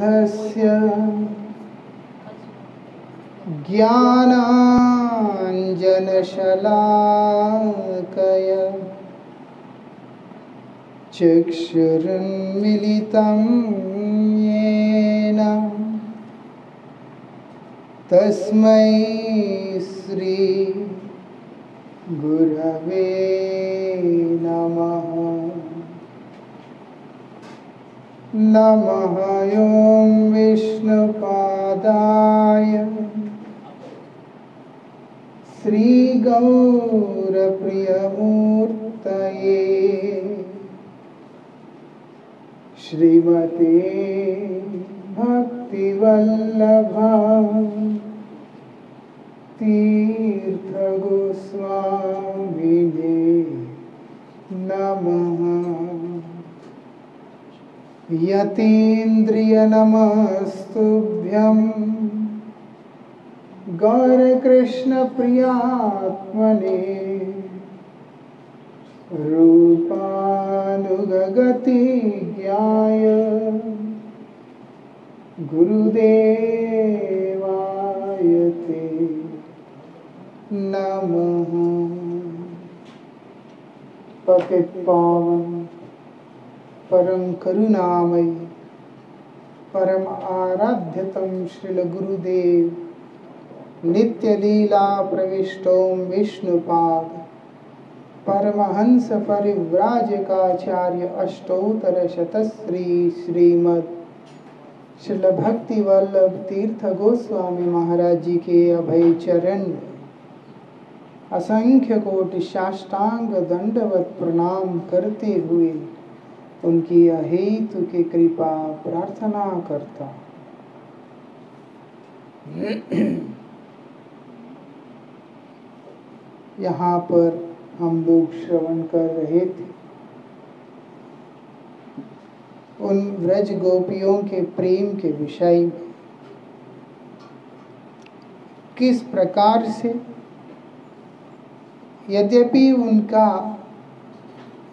समारम्भस्य ज्ञानाञ्जनशलाकया चक्षुरुन्मीलितं येन तस्मै श्री गुरवे नमः। नमः ॐ विष्णुपादाय श्रीगौरप्रियमूर्तये श्रीमते भक्तिवल्लभा तीर्थगोस्वामिने नमः। यतीन्द्रियनमस्तुभ्यं गौरकृष्णप्रियात्मने रूपानुगतिज्ञाय गुरुदेवाय ते नमः। पतित पावन परम करुणामय परम आराध्यतम श्रील गुरुदेव नित्य लीला प्रविष्टोम विष्णुपाद परमहंस परिव्राजकाचार्य अष्टोत्तर शतश्री श्रीमद श्रील भक्ति वल्लभ तीर्थ गोस्वामी महाराज जी के अभय चरण असंख्य कोटि साष्टांग दंडवत प्रणाम करते हुए उनकी अहेतु की कृपा प्रार्थना करता। यहाँ पर हम लोग श्रवण कर रहे थे उन व्रज गोपियों के प्रेम के विषय में, किस प्रकार से यद्यपि उनका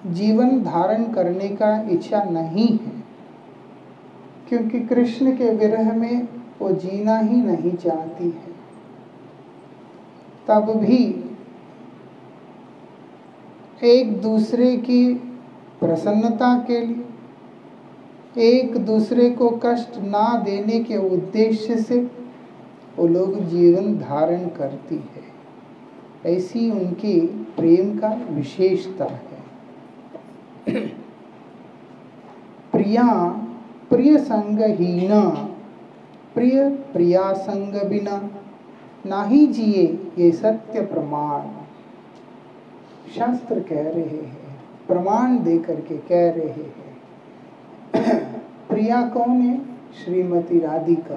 जीवन धारण करने का इच्छा नहीं है, क्योंकि कृष्ण के विरह में वो जीना ही नहीं चाहती है, तब भी एक दूसरे की प्रसन्नता के लिए, एक दूसरे को कष्ट ना देने के उद्देश्य से वो लोग जीवन धारण करती है। ऐसी उनकी प्रेम का विशेषता है। प्रिया प्रिय संग हीना प्रिय प्रिया संग बिना नाही जिए ये सत्य प्रमाण। शास्त्र कह रहे हैं, प्रमाण दे करके कह रहे हैं। प्रिया कौन है? श्रीमती राधिका।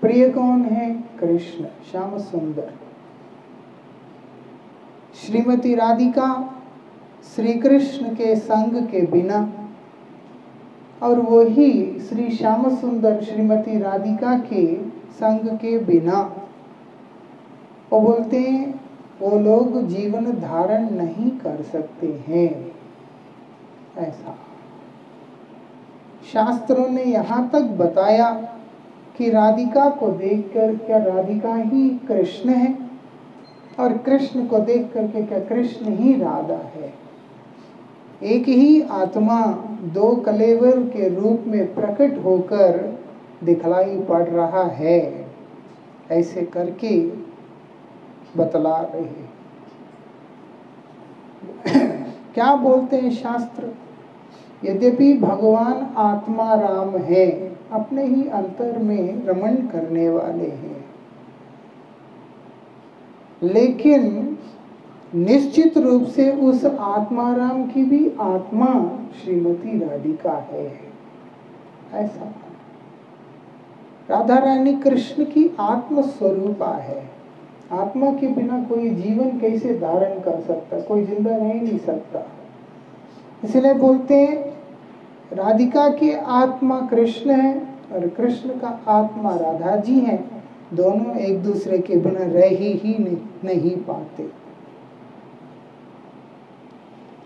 प्रिय कौन है? कृष्ण श्याम सुंदर। श्रीमती राधिका श्री कृष्ण के संग के बिना और वही श्री श्याम सुंदर श्रीमती राधिका के संग के बिना वो बोलते हैं वो लोग जीवन धारण नहीं कर सकते हैं। ऐसा शास्त्रों ने यहाँ तक बताया कि राधिका को देखकर क्या राधिका ही कृष्ण है, और कृष्ण को देख करके क्या कृष्ण ही राधा है। एक ही आत्मा दो कलेवर के रूप में प्रकट होकर दिखलाई पड़ रहा है, ऐसे करके बतला रहे। क्या बोलते हैं शास्त्र? यद्यपि भगवान आत्मा राम है, अपने ही अंतर में रमण करने वाले हैं, लेकिन निश्चित रूप से उस आत्माराम की भी आत्मा श्रीमती राधिका है। ऐसा राधा रानी कृष्ण की आत्म स्वरूपा है। आत्मा के बिना कोई जीवन कैसे धारण कर सकता? कोई जिंदा रह नहीं सकता। इसलिए बोलते हैं राधिका की आत्मा कृष्ण है और कृष्ण का आत्मा राधा जी है। दोनों एक दूसरे के बिना रह ही नहीं पाते।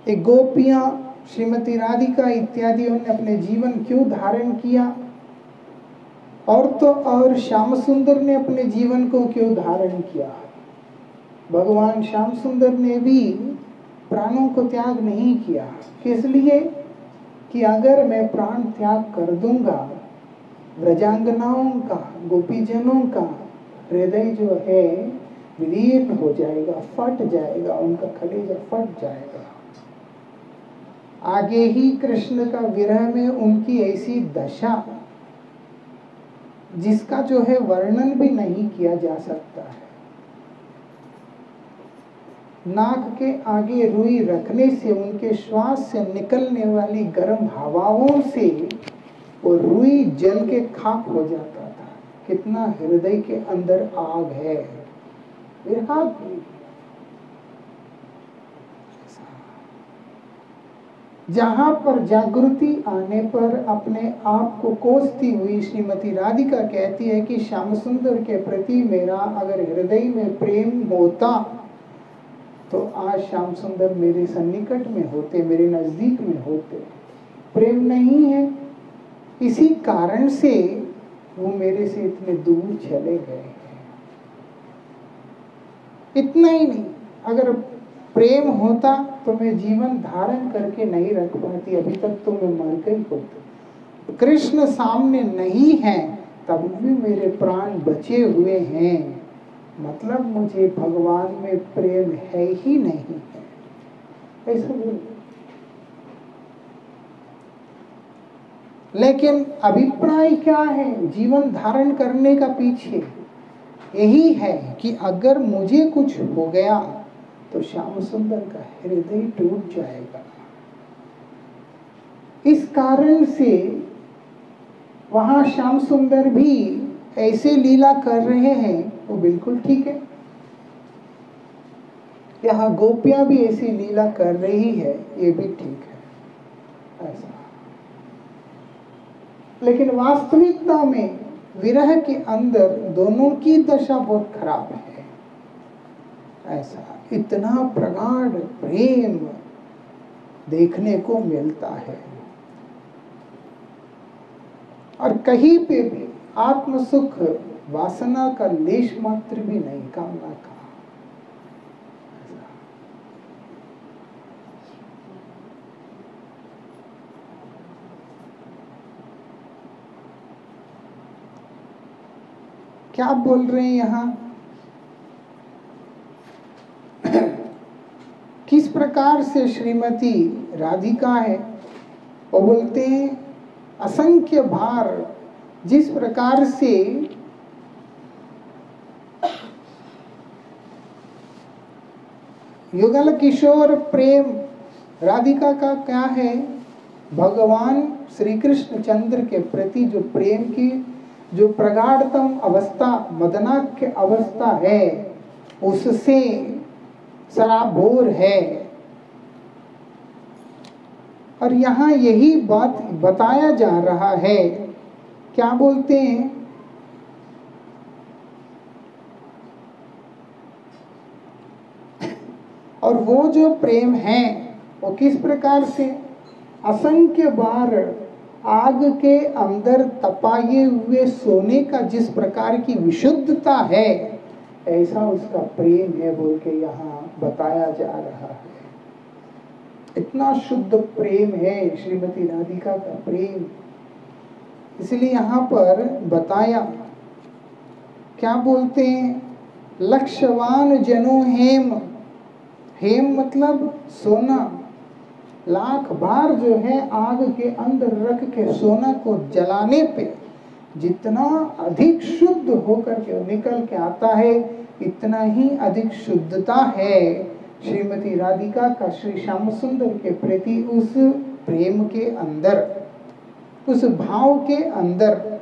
एक गोपियां श्रीमती राधिका इत्यादियों ने अपने जीवन क्यों धारण किया, और तो और श्याम सुंदर ने अपने जीवन को क्यों धारण किया। भगवान श्याम सुंदर ने भी प्राणों को त्याग नहीं किया। किस लिए? कि अगर मैं प्राण त्याग कर दूंगा, व्रजांगनाओं का, गोपीजनों का हृदय जो है विदीर्ण हो जाएगा, फट जाएगा, उनका कलेजा फट जाएगा। आगे ही कृष्ण का विरह में उनकी ऐसी दशा जिसका जो है वर्णन भी नहीं किया जा सकता है। नाक के आगे रुई रखने से उनके श्वास से निकलने वाली गर्म हवाओं से वो रुई जल के खाक हो जाता था। कितना हृदय के अंदर आग है। जहां पर जागृति आने पर अपने आप को कोसती हुई श्रीमती राधिका कहती है कि श्याम सुंदर के प्रति मेरा अगर हृदय में प्रेम होता तो आज श्याम सुंदर मेरे सन्निकट में होते, मेरे नजदीक में होते। प्रेम नहीं है, इसी कारण से वो मेरे से इतने दूर चले गए हैं। इतना ही नहीं, अगर प्रेम होता तो मैं जीवन धारण करके नहीं रख पाती, अभी तक तो मैं मर गई होती। कृष्ण सामने नहीं है तब भी मेरे प्राण बचे हुए हैं, मतलब मुझे भगवान में प्रेम है ही नहीं है, ऐसा बोल। लेकिन अभिप्राय क्या है जीवन धारण करने का पीछे? यही है कि अगर मुझे कुछ हो गया तो श्याम सुंदर का हृदय टूट जाएगा। इस कारण से वहां श्याम सुंदर भी ऐसे लीला कर रहे हैं, वो बिल्कुल ठीक है। यहाँ गोपियां भी ऐसी लीला कर रही है, ये भी ठीक है ऐसा। लेकिन वास्तविकता में विरह के अंदर दोनों की दशा बहुत खराब है ऐसा। इतना प्रगाढ़ प्रेम देखने को मिलता है और कहीं पे भी आत्म सुख वासना का लेश मात्र भी नहीं, कामना का। क्या बोल रहे हैं यहाँ? किस प्रकार से श्रीमती राधिका है, वो बोलते हैं असंख्य भार। जिस प्रकार से युगल किशोर प्रेम राधिका का क्या है, भगवान श्री कृष्ण चंद्र के प्रति जो प्रेम की जो प्रगाढ़तम अवस्था, मदनाख्य अवस्था है, उससे सराबोर है। और यहाँ यही बात बताया जा रहा है। क्या बोलते हैं? और वो जो प्रेम है वो किस प्रकार से? असंख्य बार आग के अंदर तपाए हुए सोने का जिस प्रकार की विशुद्धता है, ऐसा उसका प्रेम है बोल के यहाँ बताया जा रहा है। इतना शुद्ध प्रेम है श्रीमती राधिका का प्रेम। इसलिए यहाँ पर बताया, क्या बोलते हैं? लक्षवान जनो हेम। हेम मतलब सोना। लाख बार जो है आग के अंदर रख के सोना को जलाने पे जितना अधिक शुद्ध होकर के निकल के आता है, इतना ही अधिक शुद्धता है श्रीमती राधिका का श्री श्याम सुंदर के प्रति उस प्रेम के अंदर, उस भाव के अंदर।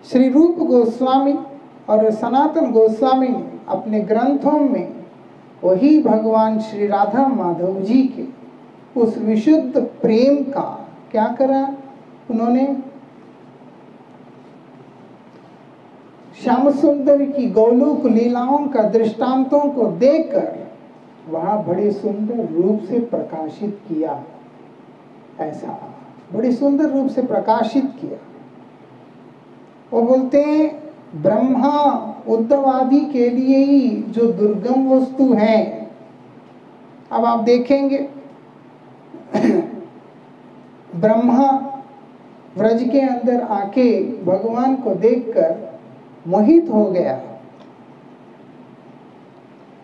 श्री रूप गोस्वामी और सनातन गोस्वामी ने अपने ग्रंथों में वही भगवान श्री राधा माधव जी के उस विशुद्ध प्रेम का क्या करा? उन्होंने श्याम सुंदर की गोलोक लीलाओं का दृष्टांतों को देखकर वहां बड़े सुंदर रूप से प्रकाशित किया, ऐसा बड़े सुंदर रूप से प्रकाशित किया। वो बोलते हैं ब्रह्मा उद्धव आदि के लिए ही जो दुर्गम वस्तु है। अब आप देखेंगे ब्रह्मा व्रज के अंदर आके भगवान को देखकर मोहित हो गया,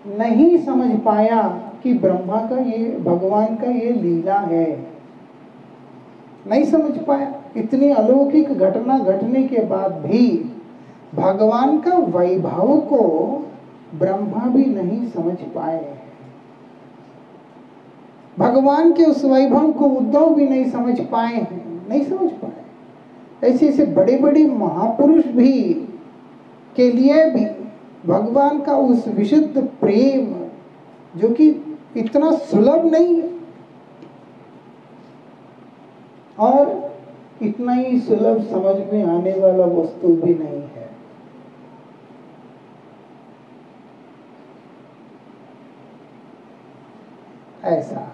नहीं समझ पाया कि ब्रह्मा का ये भगवान का ये लीला है, नहीं समझ पाया। इतनी अलौकिक घटना घटने के बाद भी भगवान का वैभव को ब्रह्मा भी नहीं समझ पाए, भगवान के उस वैभव को उद्धव भी नहीं समझ पाए हैं, नहीं समझ पाए। ऐसे ऐसे बड़े बड़े महापुरुष भी के लिए भी भगवान का उस विशुद्ध प्रेम जो कि इतना सुलभ नहीं है और इतना ही सुलभ समझ में आने वाला वस्तु भी नहीं है। ऐसा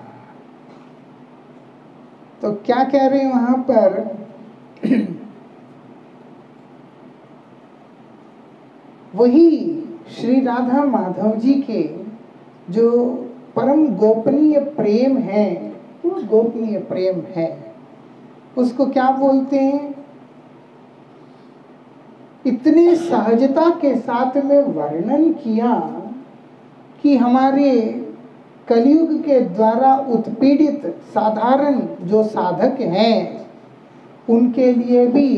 तो क्या कह रहे हैं वहां पर वही श्री राधा माधव जी के जो परम गोपनीय प्रेम है, वो गोपनीय प्रेम है, उसको क्या बोलते हैं? इतने सहजता के साथ में वर्णन किया कि हमारे कलयुग के द्वारा उत्पीड़ित साधारण जो साधक हैं उनके लिए भी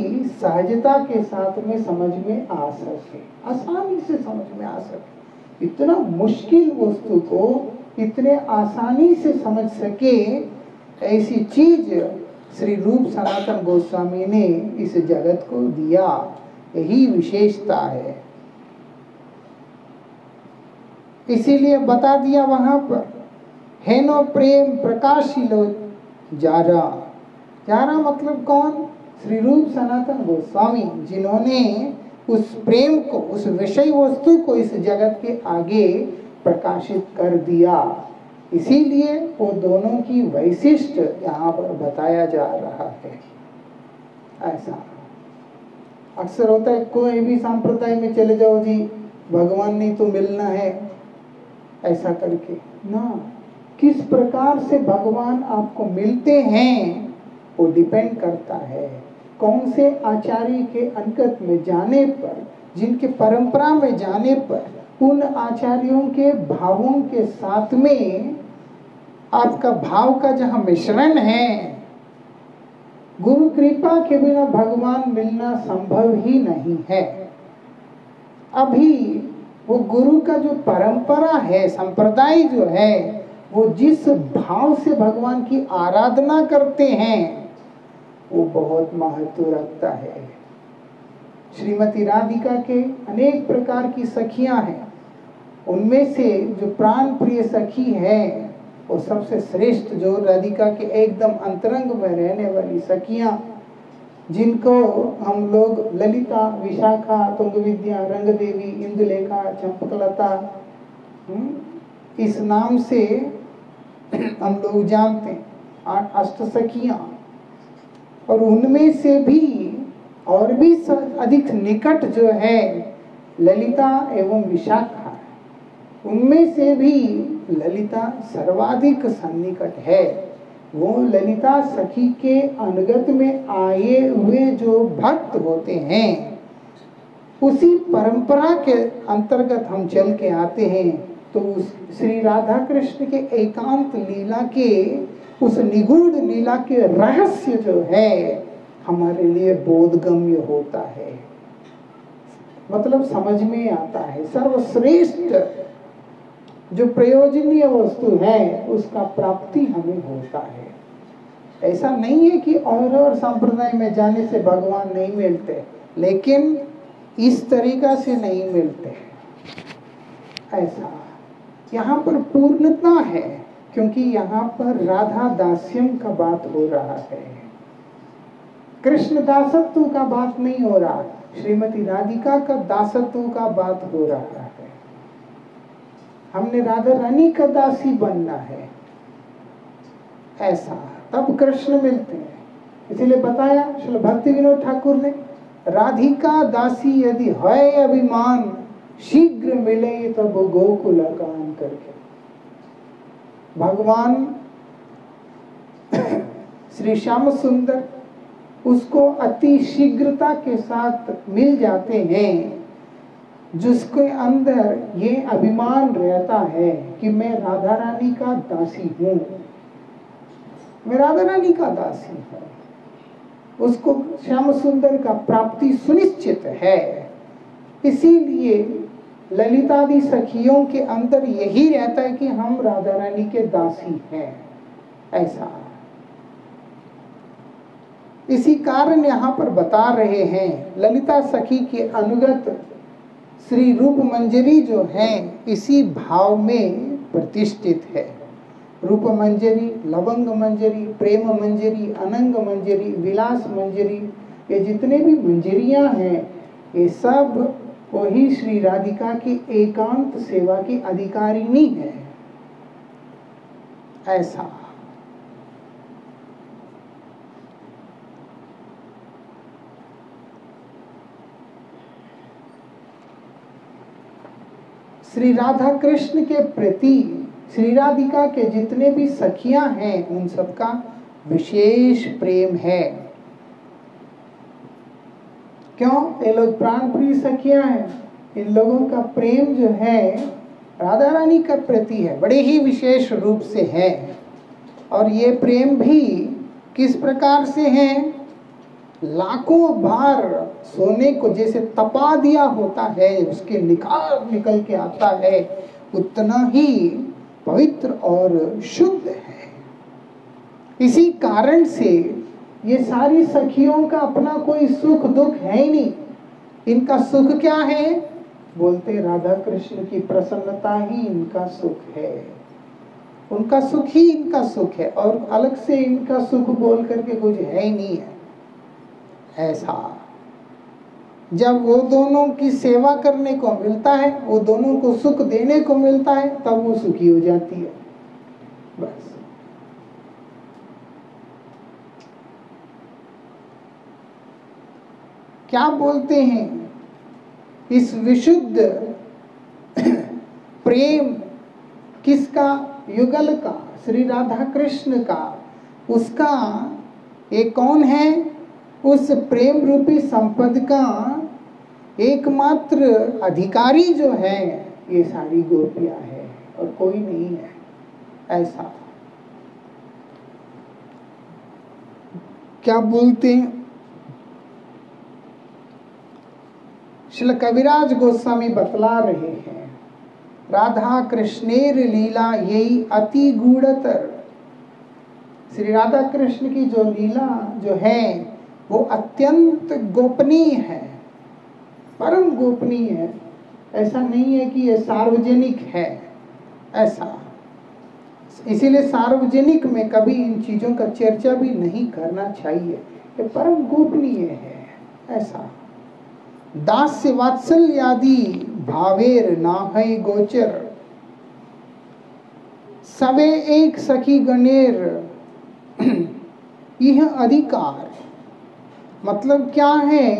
सहजता के साथ में समझ में आ सके, आसानी से समझ में आ सके। इतना मुश्किल वस्तु को इतने आसानी से समझ सके, ऐसी चीज श्री रूप सनातन गोस्वामी ने इस जगत को दिया, यही विशेषता है। इसीलिए बता दिया वहां पर, हेनो प्रेम प्रकाशिलो जारा। जारा मतलब कौन? श्री रूप सनातन गोस्वामी, जिन्होंने उस प्रेम को, उस विषय वस्तु को इस जगत के आगे प्रकाशित कर दिया। इसीलिए वो दोनों की वैशिष्ट यहाँ पर बताया जा रहा है। ऐसा अक्सर होता है, कोई भी संप्रदाय में चले जाओ जी, भगवान नहीं तो मिलना है, ऐसा करके ना। किस प्रकार से भगवान आपको मिलते हैं वो डिपेंड करता है कौन से आचार्य के अंगत में जाने पर, जिनके परंपरा में जाने पर, उन आचार्यों के भावों के साथ में आपका भाव का जहाँ मिश्रण है। गुरु कृपा के बिना भगवान मिलना संभव ही नहीं है। अभी वो गुरु का जो परंपरा है, संप्रदाय जो है, वो जिस भाव से भगवान की आराधना करते हैं वो बहुत महत्व रखता है। श्रीमती राधिका के अनेक प्रकार की सखियां हैं, उनमें से जो प्राण प्रिय सखी है वो सबसे श्रेष्ठ, जो राधिका के एकदम अंतरंग में रहने वाली सखियां, जिनको हम लोग ललिता, विशाखा, तुंगविद्या, रंगदेवी, इंदुलेखा, चंपकलता इस नाम से हम लोग जानते हैं, 8 अष्टसखियां। और उनमें से भी और भी अधिक निकट जो है ललिता एवं विशाखा, उनमें से भी ललिता सर्वाधिक सन्निकट है। वो ललिता सखी के अनुगत में आए हुए जो भक्त होते हैं, उसी परंपरा के अंतर्गत हम चल के आते हैं। तो उस श्री राधा कृष्ण के एकांत लीला के, उस निगूढ़ लीला के रहस्य जो है हमारे लिए बोधगम्य होता है, मतलब समझ में आता है। सर्वश्रेष्ठ जो प्रयोजनीय वस्तु है उसका प्राप्ति हमें होता है। ऐसा नहीं है कि और संप्रदाय में जाने से भगवान नहीं मिलते, लेकिन इस तरीका से नहीं मिलते। ऐसा यहाँ पर पूर्णता है, क्योंकि यहाँ पर राधा दास्यम का बात हो रहा है, कृष्ण दासत्व का बात नहीं हो रहा। श्रीमती राधिका का दासत्व का बात हो रहा है। हमने राधा रानी का दासी बनना है, ऐसा तब कृष्ण मिलते हैं। इसीलिए बताया श्री भक्ति विनोद ठाकुर ने, राधिका दासी यदि है अभिमान, शीघ्र मिले तब गोकुल कान करके। भगवान श्री श्याम सुंदर उसको अति शीघ्रता के साथ मिल जाते हैं, जिसके अंदर ये अभिमान रहता है कि मैं राधा रानी का दासी हूँ, मैं राधा रानी का दासी हूँ। उसको श्याम सुंदर का प्राप्ति सुनिश्चित है। इसीलिए ललितादि सखियों के अंदर यही रहता है कि हम राधा रानी के दासी हैं, ऐसा। इसी कारण यहाँ पर बता रहे हैं, ललिता सखी के अनुगत श्री रूप मंजरी जो हैं इसी भाव में प्रतिष्ठित है। रूप मंजरी, लवंग मंजरी, प्रेम मंजरी, अनंग मंजरी, विलास मंजरी, ये जितने भी मंजरियां हैं ये सब वही श्री राधिका की एकांत सेवा की अधिकारिणी है, ऐसा। श्री राधा कृष्ण के प्रति श्री राधिका के जितने भी सखियां हैं उन सबका विशेष प्रेम है। क्यों? ये लोग प्राण प्रिय सखियां हैं। इन लोगों का प्रेम जो है राधा रानी का प्रति है, बड़े ही विशेष रूप से है। और ये प्रेम भी किस प्रकार से है? लाखों बार सोने को जैसे तपा दिया होता है, उसके निखार निकल के आता है, उतना ही पवित्र और शुद्ध है। इसी कारण से ये सारी सखियों का अपना कोई सुख दुख है ही नहीं। इनका सुख क्या है? बोलते राधा कृष्ण की प्रसन्नता ही इनका सुख है। उनका सुख ही इनका सुख है, और अलग से इनका सुख बोल करके कुछ है ही नहीं है, ऐसा। जब वो दोनों की सेवा करने को मिलता है, वो दोनों को सुख देने को मिलता है, तब वो सुखी हो जाती है, बस। क्या बोलते हैं? इस विशुद्ध प्रेम किसका? युगल का, श्री राधा कृष्ण का। उसका ये कौन है? उस प्रेम रूपी संपद का एकमात्र अधिकारी जो है ये सारी गोपियां है, और कोई नहीं है, ऐसा। क्या बोलते हैं? श्रील कविराज गोस्वामी बतला रहे हैं, राधा कृष्णेर लीला यही अति गूढ़तर। श्री राधा कृष्ण की जो लीला जो है वो अत्यंत गोपनीय है, परम गोपनीय है। ऐसा नहीं है कि ये सार्वजनिक है, ऐसा। इसीलिए सार्वजनिक में कभी इन चीजों का चर्चा भी नहीं करना चाहिए, ये परम गोपनीय है, ऐसा। दास्य वात्सल्यादि भावेर नाहै गोचर, सबे एक सखी गणेर यह अधिकार। मतलब क्या है?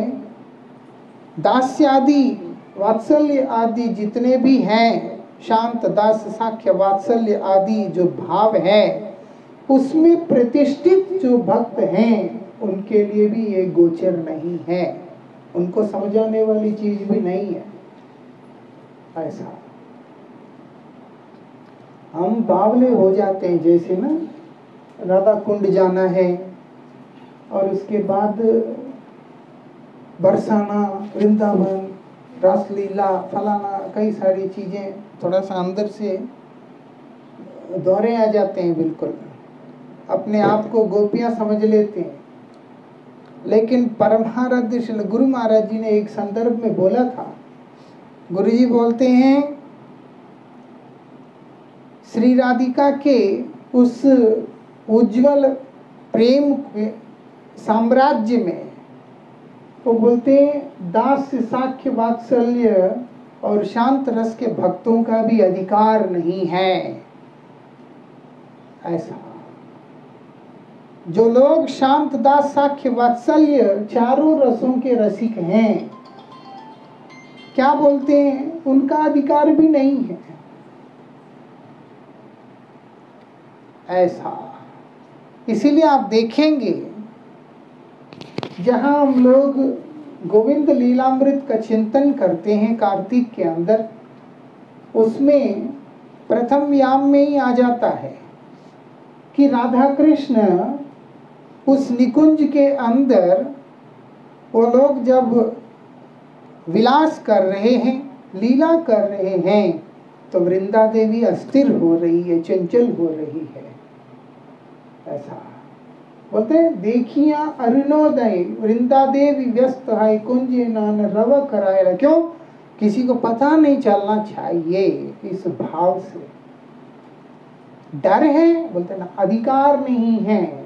दास्य आदि वात्सल्य आदि जितने भी हैं, शांत दास साख्य वात्सल्य आदि जो भाव है, उसमें प्रतिष्ठित जो भक्त हैं उनके लिए भी ये गोचर नहीं है, उनको समझाने वाली चीज भी नहीं है, ऐसा। हम बावले हो जाते हैं, जैसे ना राधा कुंड जाना है और उसके बाद बरसाना, वृंदावन, रासलीला, फलाना, कई सारी चीजें थोड़ा सा अंदर से दौरे आ जाते हैं, बिल्कुल अपने आप को गोपियां समझ लेते हैं। लेकिन परमाराध्य श्री गुरु महाराज जी ने एक संदर्भ में बोला था, गुरु जी बोलते हैं, श्री राधिका के उस उज्जवल प्रेम साम्राज्य में वो बोलते हैं दास से साख्य वात्सल्य और शांत रस के भक्तों का भी अधिकार नहीं है। ऐसा जो लोग शांत दास साख्य वात्सल्य चारों रसों के रसिक हैं, क्या बोलते हैं, उनका अधिकार भी नहीं है। ऐसा इसीलिए आप देखेंगे जहां हम लोग गोविंद लीलामृत का चिंतन करते हैं कार्तिक के अंदर, उसमें प्रथम याम में ही आ जाता है कि राधा कृष्ण उस निकुंज के अंदर वो लोग जब विलास कर रहे हैं, लीला कर रहे हैं, तो वृंदा देवी अस्थिर हो रही है, चंचल हो रही है। ऐसा बोलते हैं, देखिया अरुणोदय वृंदा देवी व्यस्त है कुंजे नान रव कराए। क्यों? किसी को पता नहीं चलना चाहिए। इस भाव से डर है, बोलते ना, अधिकार नहीं है,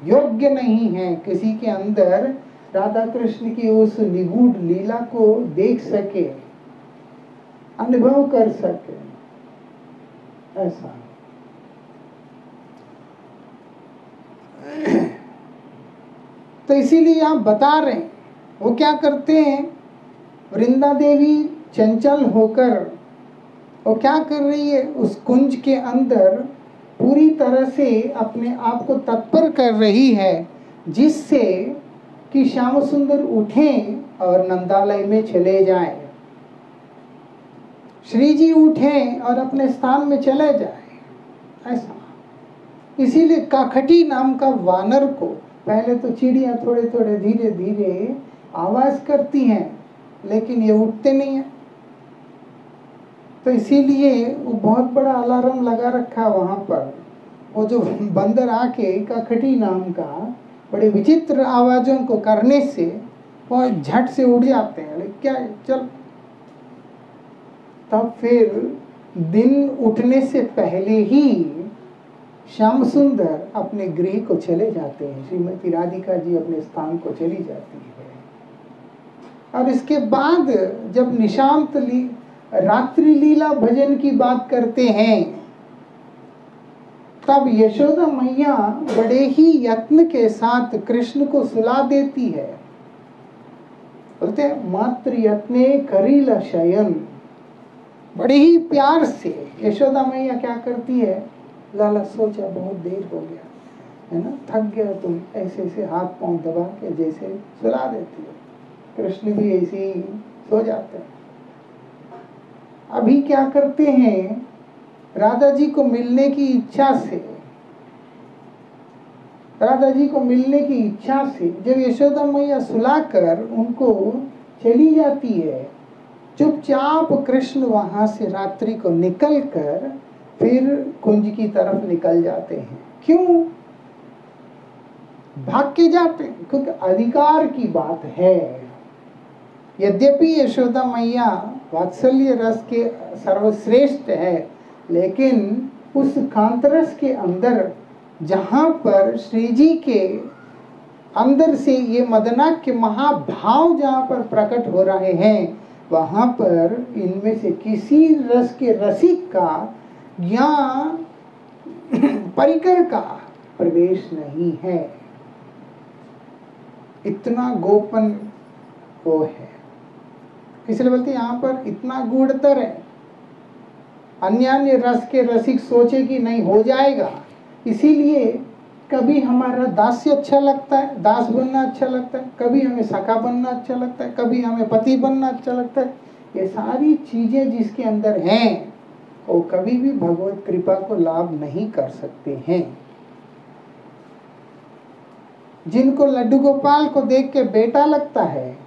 योग्य नहीं है किसी के अंदर राधा कृष्ण की उस निगूढ़ लीला को देख सके, अनुभव कर सके। ऐसा तो इसीलिए आप बता रहे हैं, वो क्या करते हैं, वृंदा देवी चंचल होकर वो क्या कर रही है, उस कुंज के अंदर पूरी तरह से अपने आप को तत्पर कर रही है, जिससे कि श्याम सुंदर उठें और नंदालय में चले जाएं, श्री जी उठें और अपने स्थान में चले जाएं। ऐसा इसीलिए काखटी नाम का वानर को, पहले तो चिड़ियां थोड़े थोड़े धीरे धीरे आवाज करती हैं, लेकिन ये उठते नहीं है, तो इसीलिए वो बहुत बड़ा अलार्म लगा रखा वहां पर। वो जो बंदर आके काखटी नाम का बड़े विचित्र आवाजों को करने से वो झट से उड़ जाते हैं। लेकिन क्या चल, तब फिर दिन उठने से पहले ही श्याम सुंदर अपने गृह को चले जाते हैं, श्रीमती राधिका जी अपने स्थान को चली जाती है। और इसके बाद जब निशांत रात्रि लीला भजन की बात करते हैं, तब यशोदा मैया बड़े ही यत्न के साथ कृष्ण को सुला देती है। बोलते हैं, मात्र यत्ने करीला शयन, बड़े ही प्यार से यशोदा मैया क्या करती है, लाला सो जा, बहुत देर हो गया है ना, थक गया तुम, ऐसे ऐसे हाथ पांव दबा के जैसे सुला देती है। कृष्ण भी ऐसे ही सो जाते हैं। अभी क्या करते हैं, राधा जी को मिलने की इच्छा से, राधा जी को मिलने की इच्छा से जब यशोदा मैया सुलाकर उनको चली जाती है, चुपचाप कृष्ण वहां से रात्रि को निकलकर फिर कुंज की तरफ निकल जाते हैं। क्यों भाग के जाते हैं? क्योंकि अधिकार की बात है। यद्यपि यशोदा मैया वात्सल्य रस के सर्वश्रेष्ठ है, लेकिन उस कांतरस के अंदर जहां पर श्री जी के अंदर से ये मदनाक्य महाभाव जहां पर प्रकट हो रहे हैं, वहां पर इनमें से किसी रस के रसिक का या परिकर का प्रवेश नहीं है। इतना गोपन वो है, इसलिए बोलते यहाँ पर इतना गूढ़तर है। अन्य रस के रसिक सोचे कि नहीं हो जाएगा, इसीलिए कभी हमारा दास्य अच्छा लगता है, दास बनना अच्छा लगता है, कभी हमें सखा बनना अच्छा लगता है, कभी हमें पति बनना अच्छा लगता है। ये सारी चीजें जिसके अंदर हैं, वो कभी भी भगवत कृपा को लाभ नहीं कर सकते हैं। जिनको लड्डू गोपाल को देख के बेटा लगता है,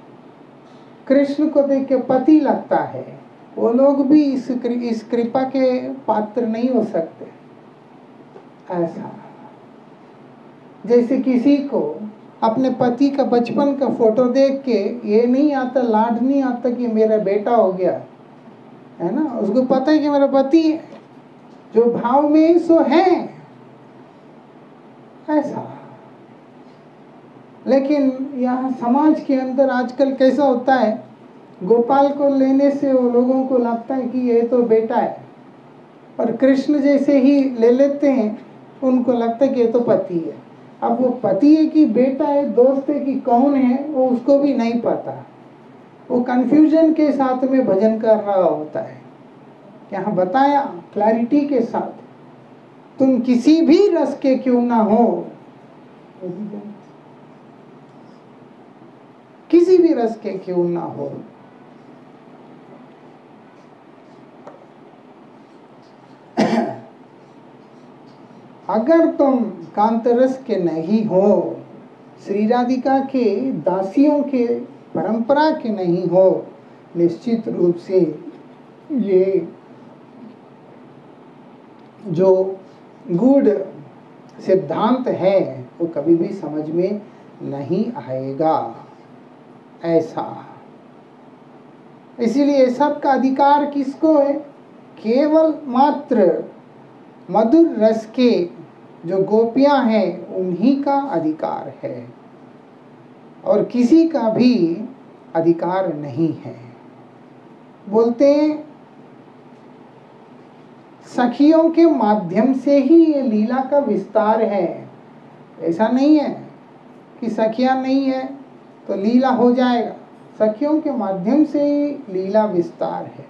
कृष्ण को देख के पति लगता है, वो लोग भी इस कृपा के पात्र नहीं हो सकते। ऐसा जैसे किसी को अपने पति का बचपन का फोटो देख के ये नहीं आता, लाड नहीं आता कि मेरा बेटा हो गया, है ना, उसको पता है कि मेरा पति है, जो भाव में सो है। ऐसा लेकिन यहाँ समाज के अंदर आजकल कैसा होता है, गोपाल को लेने से वो लोगों को लगता है कि ये तो बेटा है, और कृष्ण जैसे ही ले लेते हैं उनको लगता है कि ये तो पति है। अब वो पति है कि बेटा है, दोस्त है कि कौन है, वो उसको भी नहीं पता। वो कंफ्यूजन के साथ में भजन कर रहा होता है। यहाँ बताया क्लैरिटी के साथ, तुम किसी भी रस के क्यों ना हो, किसी भी रस के क्यों ना हो, अगर तुम कांतरस के नहीं हो, श्री राधिका के दासियों के परंपरा के नहीं हो, निश्चित रूप से ये जो गूढ़ सिद्धांत है वो कभी भी समझ में नहीं आएगा। ऐसा इसीलिए सबका अधिकार किसको है? केवल मात्र मधुर रस के जो गोपियां हैं उन्हीं का अधिकार है, और किसी का भी अधिकार नहीं है। बोलते हैं सखियों के माध्यम से ही ये लीला का विस्तार है। ऐसा नहीं है कि सखियां नहीं है तो लीला हो जाएगा, सखियों के माध्यम से ही लीला विस्तार है।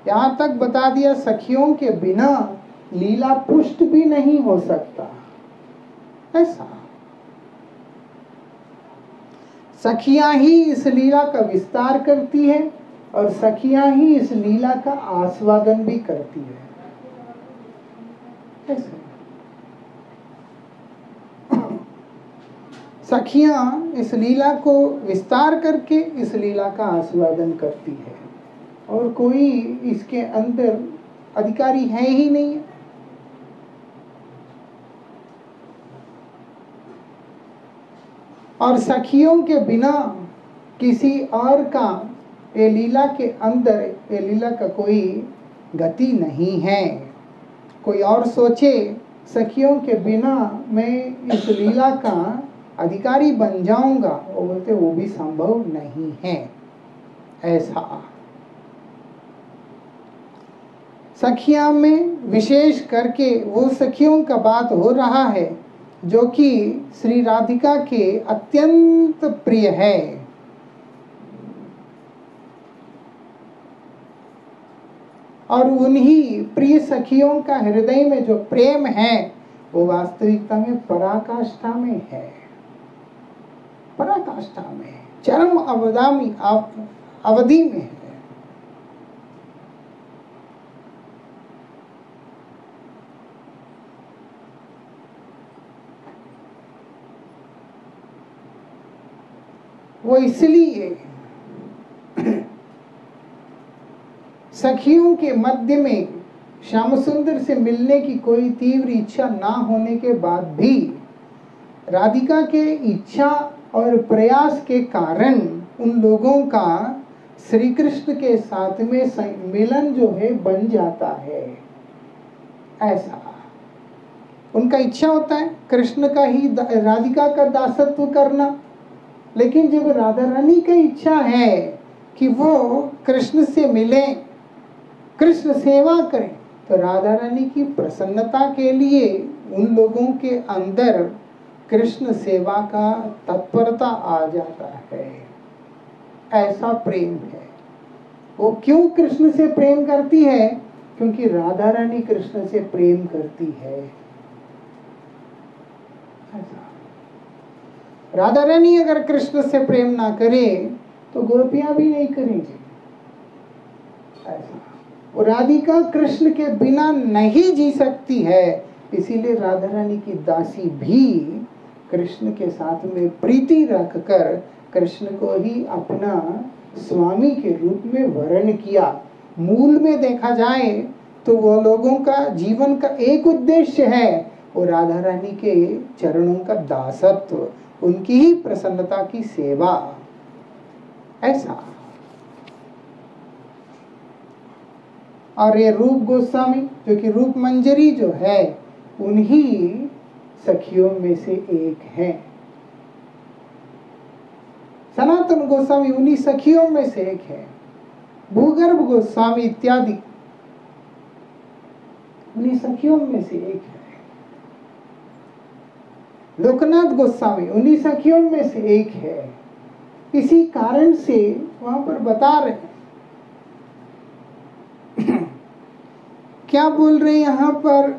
यहाँ तक बता दिया सखियों के बिना लीला पुष्ट भी नहीं हो सकता। ऐसा सखियां ही इस लीला का विस्तार करती है और सखियां ही इस लीला का आस्वादन भी करती है। ऐसा सखियां इस लीला को विस्तार करके इस लीला का आस्वादन करती है, और कोई इसके अंदर अधिकारी है ही नहीं है। और सखियों के बिना किसी और का ये लीला के अंदर, ये लीला का कोई गति नहीं है। कोई और सोचे सखियों के बिना मैं इस लीला का अधिकारी बन जाऊंगा, वो बोलते वो भी संभव नहीं है। ऐसा सखियां में विशेष करके वो सखियों का बात हो रहा है जो कि श्री राधिका के अत्यंत प्रिय है। और उन्हीं प्रिय सखियों का हृदय में जो प्रेम है वो वास्तविकता में पराकाष्ठा में है, पराकाष्ठा में, चरम अवधि में है। वो इसलिए सखियों के मध्य में श्याम सुंदर से मिलने की कोई तीव्र इच्छा ना होने के बाद भी राधिका के इच्छा और प्रयास के कारण उन लोगों का श्री कृष्ण के साथ में मिलन जो है बन जाता है। ऐसा उनका इच्छा होता है कृष्ण का ही राधिका का दासत्व करना, लेकिन जब राधा रानी की इच्छा है कि वो कृष्ण से मिले, कृष्ण सेवा करें, तो राधा रानी की प्रसन्नता के लिए उन लोगों के अंदर कृष्ण सेवा का तत्परता आ जाता है। ऐसा प्रेम है। वो क्यों कृष्ण से प्रेम करती है? क्योंकि राधा रानी कृष्ण से प्रेम करती है। ऐसा राधा रानी अगर कृष्ण से प्रेम ना करे तो गोपियां भी नहीं करेंगी। ऐसा वो राधिका कृष्ण के बिना नहीं जी सकती है, इसीलिए राधा रानी की दासी भी कृष्ण के साथ में प्रीति रखकर कृष्ण को ही अपना स्वामी के रूप में वर्ण किया। मूल में देखा जाए तो वो लोगों का जीवन का एक उद्देश्य है, वो राधा रानी के चरणों का दासत्व, उनकी ही प्रसन्नता की सेवा। ऐसा और ये रूप गोस्वामी जो कि रूप मंजरी जो है उन्हीं सखियों में से एक है। सनातन गोस्वामी उन्हीं सखियों में से एक है, भूगर्भ गोस्वामी इत्यादि उन्हीं सखियों में से एक है, लोकनाथ गोस्वामी उन्हीं सखियों में से एक है। इसी कारण से वहां पर बता रहे हैं, क्या बोल रहे हैं यहाँ पर,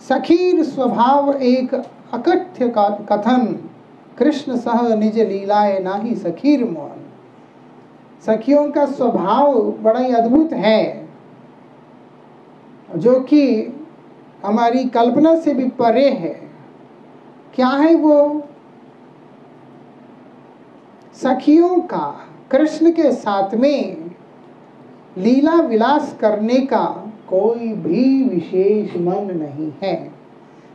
सखीर स्वभाव एक अकथ्य का कथन, कृष्ण सह निज लीलाए नाही सखीर मोहन। सखियों का स्वभाव बड़ा ही अद्भुत है, जो कि हमारी कल्पना से भी परे है। क्या है वो? सखियों का कृष्ण के साथ में लीला विलास करने का कोई भी विशेष मन नहीं है।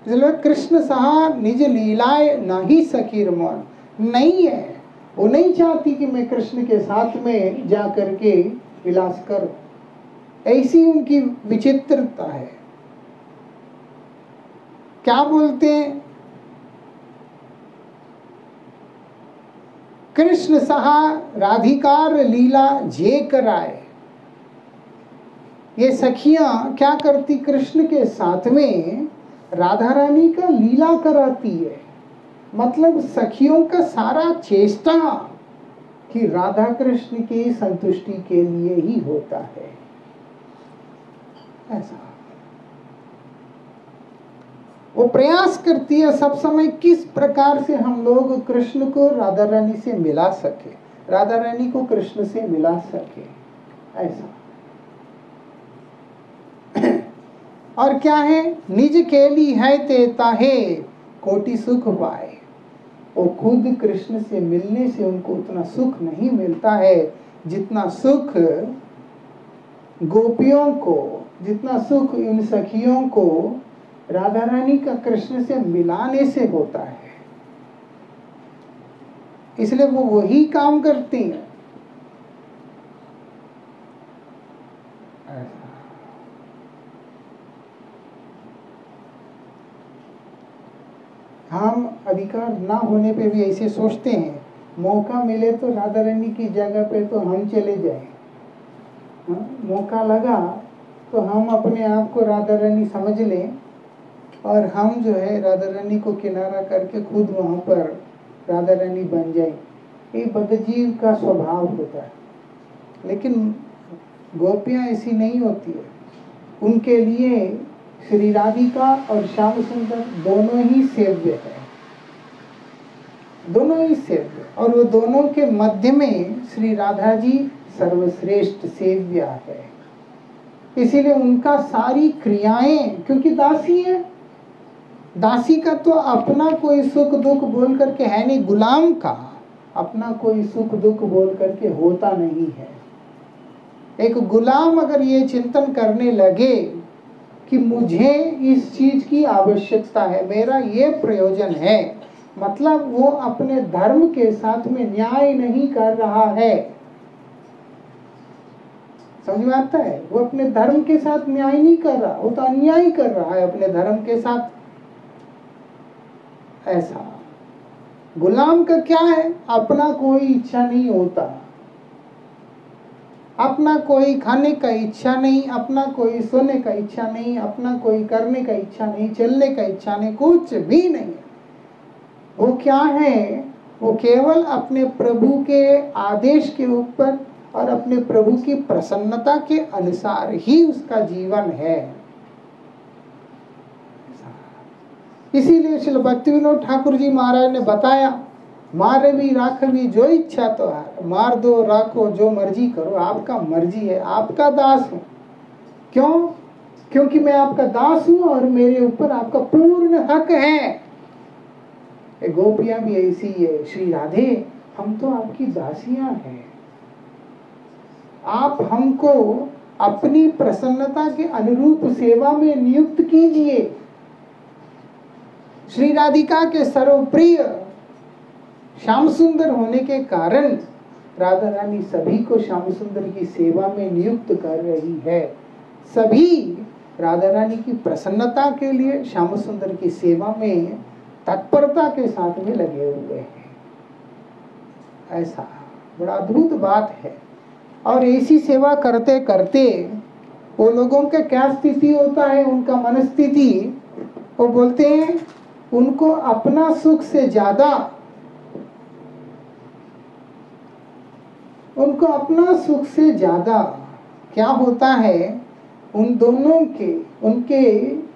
इसलिए कृष्ण सहा निज लीलाए नहीं सखीर मन, नहीं है। वो नहीं चाहती कि मैं कृष्ण के साथ में जा करके विलास करूं, ऐसी उनकी विचित्रता है। क्या बोलते हैं, कृष्ण सहा राधिकार लीला जे कराए। ये सखियां क्या करती, कृष्ण के साथ में राधा रानी का लीला कराती है। मतलब सखियों का सारा चेष्टा कि राधा कृष्ण की संतुष्टि के लिए ही होता है। ऐसा वो प्रयास करती है सब समय किस प्रकार से हम लोग कृष्ण को राधा रानी से मिला सके, राधा रानी को कृष्ण से मिला सके, ऐसा। और क्या है, निज केली है ते ताहे कोटि सुख पाए। वो खुद कृष्ण से मिलने से उनको उतना सुख नहीं मिलता है जितना सुख गोपियों को, जितना सुख इन सखियों को राधा रानी का कृष्ण से मिलाने से होता है। इसलिए वो वही काम करती हैं। हम अधिकार ना होने पे भी ऐसे सोचते हैं, मौका मिले तो राधा रानी की जगह पे तो हम चले जाएं। मौका लगा तो हम अपने आप को राधा रानी समझ लें और हम जो है राधा रानी को किनारा करके खुद वहां पर राधा रानी बन जाए। ये बदजीव का स्वभाव होता है। लेकिन गोपियां ऐसी नहीं होती है। उनके लिए श्री राधिका और श्याम सुंदर दोनों ही सेव्य है, दोनों ही सेव्य। और वो दोनों के मध्य में श्री राधा जी सर्वश्रेष्ठ सेव्या है। इसीलिए उनका सारी क्रियाएं, क्योंकि दासी है, दासी का तो अपना कोई सुख दुख बोल करके है नहीं, गुलाम का अपना कोई सुख दुख बोल करके होता नहीं है। एक गुलाम अगर ये चिंतन करने लगे कि मुझे इस चीज की आवश्यकता है, मेरा ये प्रयोजन है, मतलब वो अपने धर्म के साथ में न्याय नहीं कर रहा है। समझ में आता है? वो अपने धर्म के साथ न्याय नहीं कर रहा, वो तो अन्याय कर रहा है अपने धर्म के साथ। ऐसा गुलाम का क्या है, अपना कोई इच्छा नहीं होता, अपना कोई खाने का इच्छा नहीं, अपना कोई सोने का इच्छा नहीं, अपना कोई करने का इच्छा नहीं, चलने का इच्छा नहीं, कुछ भी नहीं। वो क्या है, वो केवल अपने प्रभु के आदेश के ऊपर और अपने प्रभु की प्रसन्नता के अनुसार ही उसका जीवन है। इसीलिए श्री भक्तिविनोद ठाकुर जी महाराज ने बताया, मारवी राखवी जो इच्छा तो है, मार दो राखो जो मर्जी करो, आपका मर्जी है, आपका दास हूं। क्यों? क्योंकि मैं आपका दास हूं और मेरे ऊपर आपका पूर्ण हक है। गोपियां भी ऐसी है, श्री राधे हम तो आपकी दासियां हैं, आप हमको अपनी प्रसन्नता के अनुरूप सेवा में नियुक्त कीजिए। श्री राधिका के सर्वप्रिय श्याम सुंदर होने के कारण राधा रानी सभी को श्याम सुंदर की सेवा में नियुक्त कर रही है। सभी राधा रानी की प्रसन्नता के लिए श्याम सुंदर की सेवा में तत्परता के साथ में लगे हुए हैं। ऐसा बड़ा अद्भुत बात है। और ऐसी सेवा करते करते वो लोगों का क्या स्थिति होता है, उनका मनस्थिति, वो बोलते हैं उनको अपना सुख से ज्यादा, उनको अपना सुख से ज्यादा क्या होता है, उन दोनों के, उनके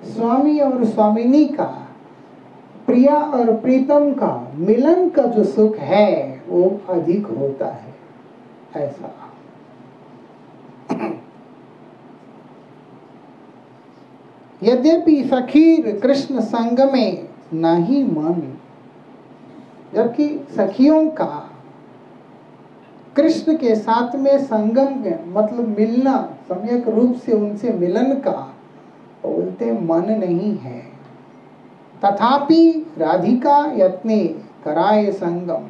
स्वामी और स्वामिनी का, प्रिया और प्रीतम का मिलन का जो सुख है वो अधिक होता है। ऐसा यद्यपि सखीर कृष्ण संग में नहीं मन, जबकि सखियों का कृष्ण के साथ में संगम मतलब मिलना, सम्यक रूप से उनसे मिलन का बोलते मन नहीं है। तथापि राधिका यत्ने कराए संगम।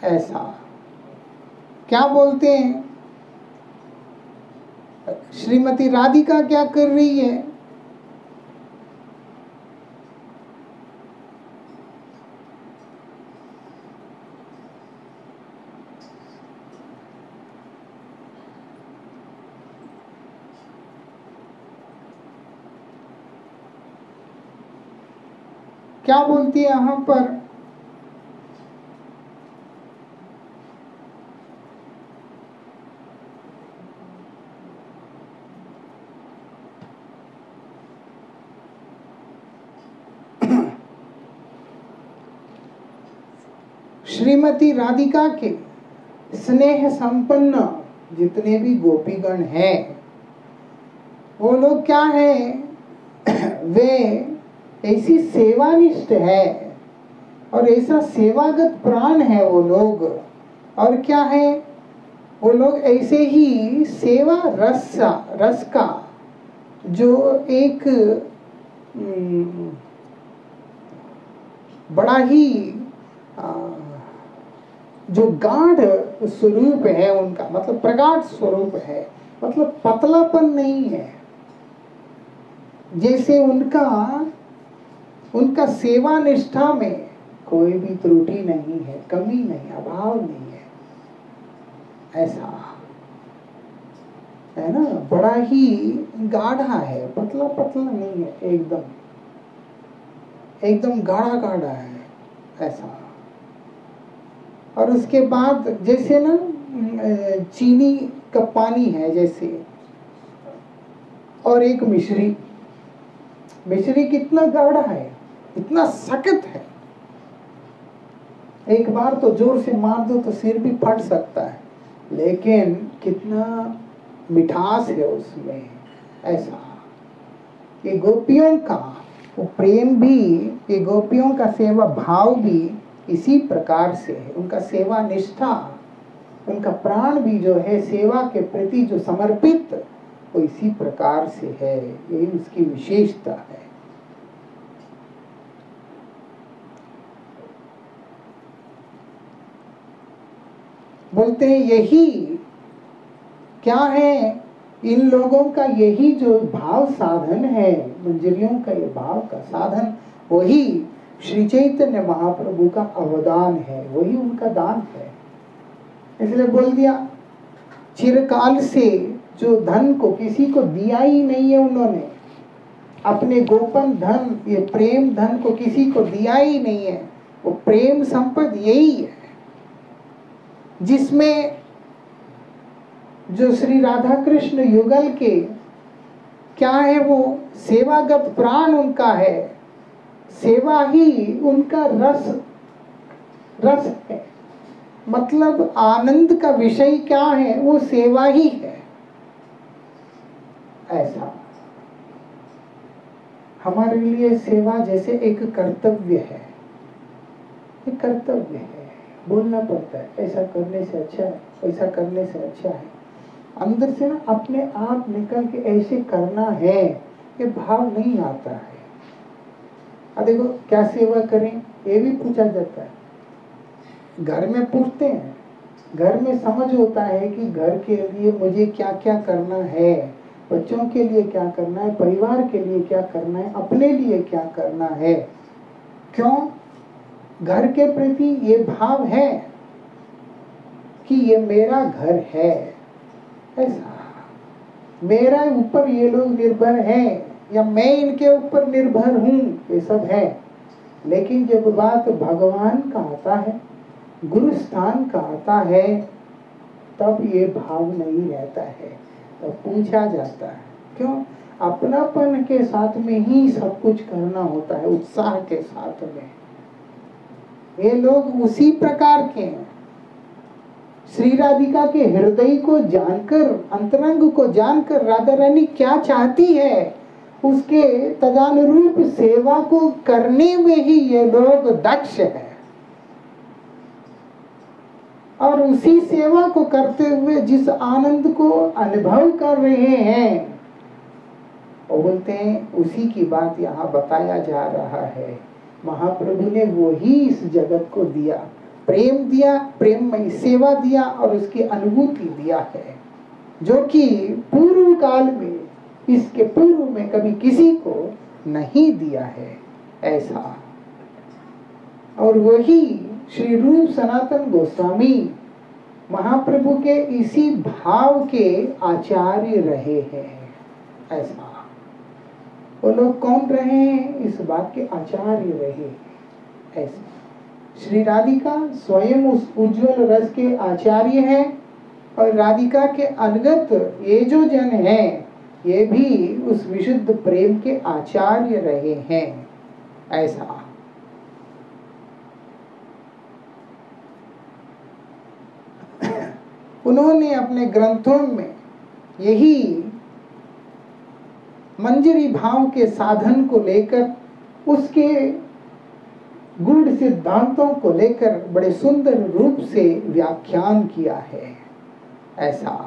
ऐसा क्या बोलते हैं, श्रीमती राधिका क्या कर रही है, क्या बोलती है यहाँ पर, श्रीमती राधिका के स्नेह संपन्न जितने भी गोपीगण हैं वो लोग क्या है, वे ऐसी सेवानिष्ठ है और ऐसा सेवागत प्राण है वो लोग। और क्या है, वो लोग ऐसे ही सेवा रस का जो एक बड़ा ही जो गाढ़ स्वरूप है उनका, मतलब प्रगाढ़ स्वरूप है, मतलब पतलापन नहीं है, जैसे उनका सेवा निष्ठा में कोई भी त्रुटि नहीं है, कमी नहीं, अभाव नहीं है। ऐसा है ना, बड़ा ही गाढ़ा है, पतला पतला नहीं है, एकदम गाढ़ा गाढ़ा है ऐसा। और उसके बाद जैसे ना चीनी का पानी है जैसे, और एक मिश्री कितना गाढ़ा है, इतना सख्त है, एक बार तो जोर से मार दो तो सिर भी फट सकता है, लेकिन कितना मिठास है उसमें। ऐसा ये गोपियों का वो प्रेम भी, ये गोपियों का सेवा भाव भी इसी प्रकार से है, उनका सेवा निष्ठा, उनका प्राण भी जो है सेवा के प्रति जो समर्पित, वो इसी प्रकार से है, यही उसकी विशेषता है। बोलते हैं यही क्या है, इन लोगों का यही जो भाव साधन है, मंजरियों का ये भाव का साधन, वही श्री चैतन्य महाप्रभु का अवदान है, वही उनका दान है। इसलिए बोल दिया चिरकाल से जो धन को किसी को दिया ही नहीं है उन्होंने, अपने गोपन धन, ये प्रेम धन को किसी को दिया ही नहीं है, वो प्रेम संपद यही है जिसमें जो श्री राधा कृष्ण युगल के क्या है, वो सेवागत प्राण उनका है, सेवा ही उनका रस है, मतलब आनंद का विषय क्या है, वो सेवा ही है। ऐसा हमारे लिए सेवा जैसे एक कर्तव्य है, एक कर्तव्य है, बोलना पड़ता है ऐसा करने से अच्छा है, ऐसा करने से अच्छा है, अंदर से ना अपने आप निकल के ऐसे करना है, ये भाव नहीं आता है। अब देखो क्या सेवा करें ये भी पूछा जाता है, घर में पूछते हैं, घर में समझ होता है कि घर के लिए मुझे क्या क्या करना है, बच्चों के लिए क्या करना है, परिवार के लिए क्या करना है, अपने लिए क्या करना है। क्यों? घर के प्रति ये भाव है कि ये मेरा घर है, ऐसा मेरा ऊपर ये लोग निर्भर हैं या मैं इनके ऊपर निर्भर हूं, ये सब है। लेकिन जब बात भगवान का आता है, गुरु स्थान का आता है, तब ये भाव नहीं रहता है। तो पूछा जाता है क्यों? अपनापन के साथ में ही सब कुछ करना होता है, उत्साह के साथ में। ये लोग उसी प्रकार के हैं। श्री राधिका के हृदय को जानकर, अंतरंग को जानकर राधा रानी क्या चाहती है, उसके तदानुरूप सेवा को करने में ही ये लोग दक्ष हैं। और उसी सेवा को करते हुए जिस आनंद को अनुभव कर रहे हैं, वो बोलते हैं उसी की बात यहाँ बताया जा रहा है। महाप्रभु ने वो ही इस जगत को दिया, प्रेम दिया, प्रेममय सेवा दिया और उसकी अनुभूति दिया है, जो कि पूर्व काल में, इसके पूर्व में कभी किसी को नहीं दिया है ऐसा। और वही श्री रूप सनातन गोस्वामी महाप्रभु के इसी भाव के आचार्य रहे हैं ऐसा। वो लोग कौन रहे हैं? इस बात के आचार्य रहे ऐसा। श्री राधिका स्वयं उस उज्जवल रस के आचार्य हैं और राधिका के अनुगत ये जो जन हैं, ये भी उस विशुद्ध प्रेम के आचार्य रहे हैं ऐसा। उन्होंने अपने ग्रंथों में यही मंजरी भाव के साधन को लेकर, उसके गूढ़ सिद्धांतों को लेकर बड़े सुंदर रूप से व्याख्यान किया है ऐसा।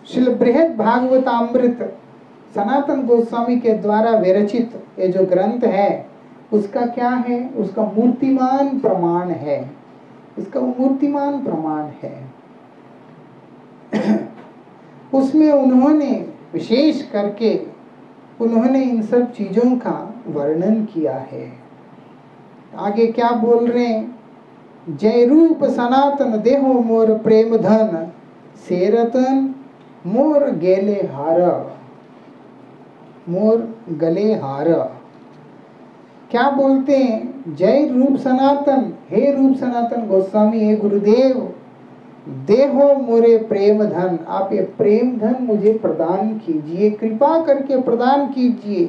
श्रील बृहद भागवतामृत सनातन गोस्वामी के द्वारा विरचित ये जो ग्रंथ है, उसका क्या है? उसका मूर्तिमान प्रमाण है, इसका मूर्तिमान प्रमाण है। उसमें उन्होंने विशेष करके उन्होंने इन सब चीजों का वर्णन किया है। आगे क्या बोल रहे हैं? जय रूप सनातन देहो मोर प्रेम धन, सेरतन मोर गेले हार, मोर गले हार। क्या बोलते हैं? जय रूप सनातन, हे रूप सनातन गोस्वामी, हे गुरुदेव, देहो मोरे प्रेम धन, आप ये प्रेम धन मुझे प्रदान कीजिए, कृपा करके प्रदान कीजिए।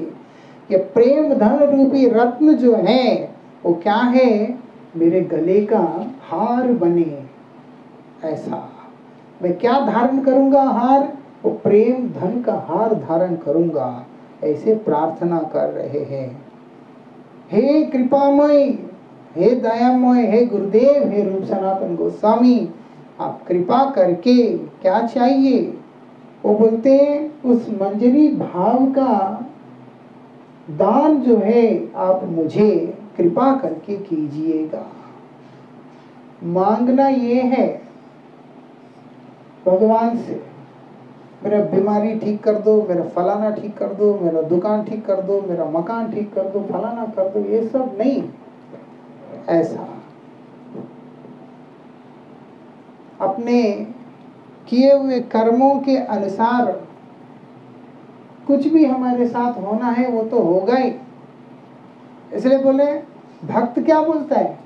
ये प्रेम धन रूपी रत्न जो है वो क्या है? मेरे गले का हार बने ऐसा। मैं क्या धारण करूंगा? हार, वो प्रेम धन का हार धारण करूंगा, ऐसे प्रार्थना कर रहे हैं। हे कृपामय, हे दयामय, हे गुरुदेव, हे रूप सनातन गोस्वामी, आप कृपा करके क्या चाहिए? वो बोलते हैं उस मंजरी भाव का दान जो है आप मुझे कृपा करके कीजिएगा। मांगना ये है भगवान से, मेरा बीमारी ठीक कर दो, मेरा फलाना ठीक कर दो, मेरा दुकान ठीक कर दो, मेरा मकान ठीक कर दो, फलाना कर दो, ये सब नहीं ऐसा। अपने किए हुए कर्मों के अनुसार कुछ भी हमारे साथ होना है वो तो होगा ही। इसलिए बोले भक्त क्या बोलता है?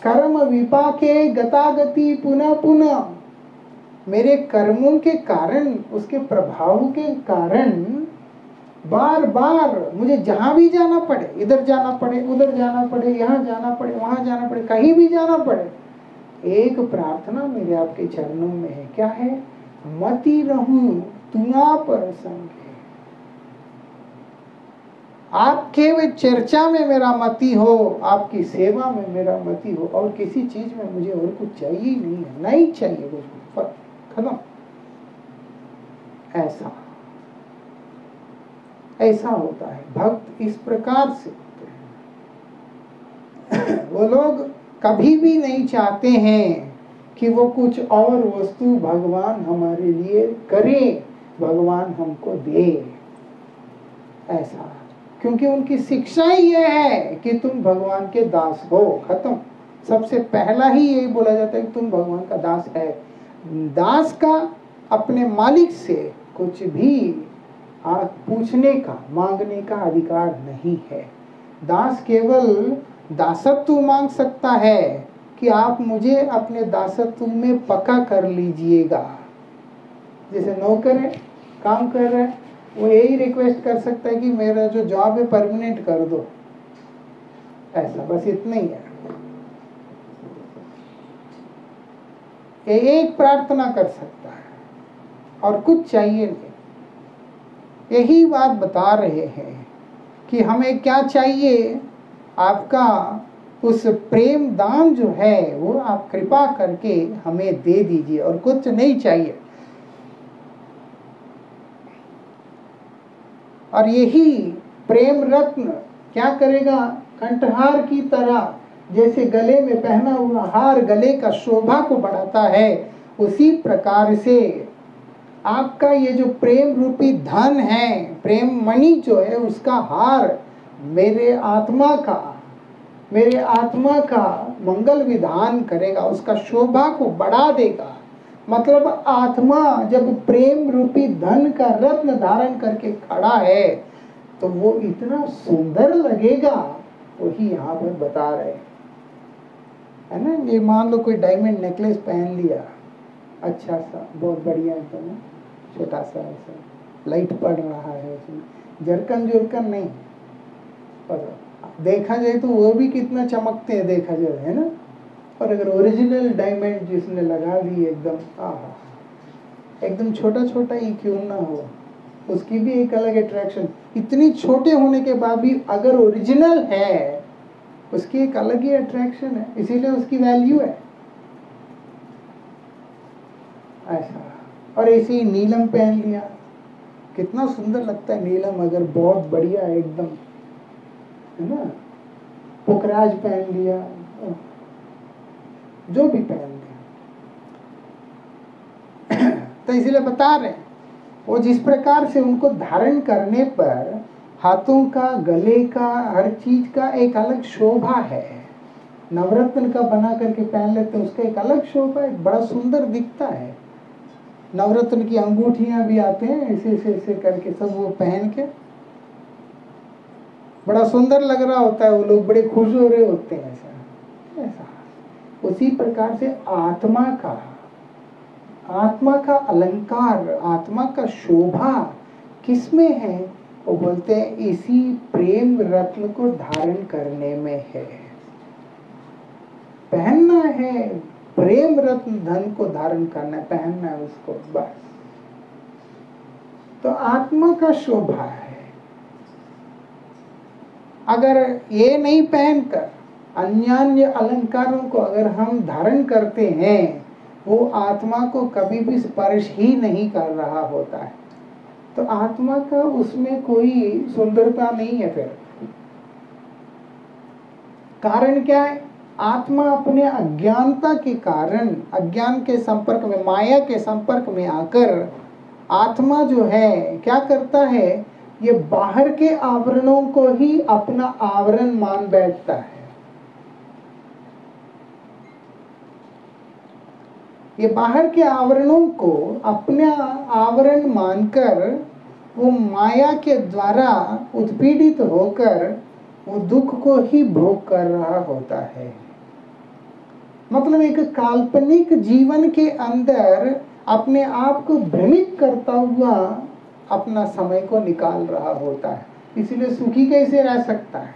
कर्म विपाके गतागति पुनः पुनः। मेरे कर्मों के कारण, उसके प्रभाव के कारण बार बार मुझे जहां भी जाना पड़े, इधर जाना पड़े, उधर जाना पड़े, यहाँ जाना पड़े, वहां जाना पड़े, कहीं भी जाना पड़े, एक प्रार्थना मेरे आपके चरणों में है। क्या है? मति रहूं तुआ पर संगे। आपके वे चर्चा में मेरा मति हो, आपकी सेवा में मेरा मति हो, और किसी चीज में मुझे और कुछ चाहिए ही नहीं है, नहीं चाहिए कुछ, खत्म। ऐसा ऐसा होता है। भक्त इस प्रकार से होते हैं। वो लोग कभी भी नहीं चाहते हैं कि वो कुछ और वस्तु भगवान हमारे लिए करे, भगवान हमको दे, ऐसा। क्योंकि उनकी शिक्षा ही यह है कि तुम भगवान के दास हो, खत्म। सबसे पहला ही यही बोला जाता है कि तुम भगवान का दास है। दास का अपने मालिक से कुछ भी पूछने का, मांगने का अधिकार नहीं है। दास केवल दासत्व मांग सकता है कि आप मुझे अपने दासत्व में पक्का कर लीजिएगा। जैसे नौकर है, काम कर रहा है, वो यही रिक्वेस्ट कर सकता है कि मेरा जो जॉब है परमानेंट कर दो, ऐसा, बस इतना ही है। एक प्रार्थना कर सकता है और कुछ चाहिए नहीं। यही बात बता रहे हैं कि हमें क्या चाहिए, आपका उस प्रेम दान जो है वो आप कृपा करके हमें दे दीजिए, और कुछ नहीं चाहिए। और यही प्रेम रत्न क्या करेगा, कंठहार की तरह, जैसे गले में पहना हुआ हार गले का शोभा को बढ़ाता है, उसी प्रकार से आपका ये जो प्रेम रूपी धन है, प्रेम मणि जो है, उसका हार मेरे आत्मा का मंगल विधान करेगा, उसका शोभा को बढ़ा देगा। मतलब आत्मा जब प्रेम रूपी धन का रत्न धारण करके खड़ा है तो वो इतना सुंदर लगेगा, वही यहाँ पर बता रहे है ना। ये मान लो कोई डायमंड नेकलेस पहन लिया, अच्छा सा, बहुत बढ़िया एकदम, छोटा सा ऐसा लाइट पड़ रहा है उसमें, जरकन जुरकन नहीं, पर देखा जाए तो वो भी कितना चमकते हैं, देखा जाए, है ना। और अगर ओरिजिनल डायमंड जिसने लगा ली एकदम, एकदम छोटा छोटा ही क्यों ना हो, उसकी भी एक अलग अट्रैक्शन। इतनी छोटे होने के बाद भी अगर ओरिजिनल है, उसकी एक अलग ही अट्रैक्शन है, इसीलिए उसकी वैल्यू है, ऐसा। और ऐसे ही नीलम पहन लिया, कितना सुंदर लगता है नीलम, अगर बहुत बढ़िया एकदम, है ना। पुखराज पहन लिया, जो भी पहन लिया। तो इसीलिए बता रहे हैं, वो जिस प्रकार से उनको धारण करने पर हाथों का, गले का, हर चीज का एक अलग शोभा है। नवरत्न का बना करके पहन लेते हैं, उसका एक अलग शोभा है, बड़ा सुंदर दिखता है। नवरत्न की अंगूठियां भी आते हैं, ऐसे ऐसे ऐसे करके सब वो पहन के बड़ा सुंदर लग रहा होता है, वो लोग बड़े खुश हो रहे होते हैं, ऐसा। उसी प्रकार से आत्मा का अलंकार, आत्मा का शोभा किसमें है, वो बोलते हैं इसी प्रेम रत्न को धारण करने में है। पहनना है, प्रेम रत्न धन को धारण करना है, पहनना है उसको, बस। तो आत्मा का शोभा है। अगर ये नहीं पहनकर अन्य अलंकारों को अगर हम धारण करते हैं, वो आत्मा को कभी भी स्पर्श ही नहीं कर रहा होता है, तो आत्मा का उसमें कोई सुंदरता नहीं है। फिर कारण क्या है, आत्मा अपने अज्ञानता के कारण, अज्ञान के संपर्क में, माया के संपर्क में आकर आत्मा जो है क्या करता है, ये बाहर के आवरणों को ही अपना आवरण मान बैठता है। ये बाहर के आवरणों को अपना आवरण मानकर वो माया के द्वारा उत्पीड़ित होकर वो दुख को ही भोग कर रहा होता है। मतलब एक काल्पनिक जीवन के अंदर अपने आप को भ्रमित करता हुआ अपना समय को निकाल रहा होता है। इसलिए सुखी कैसे रह सकता है,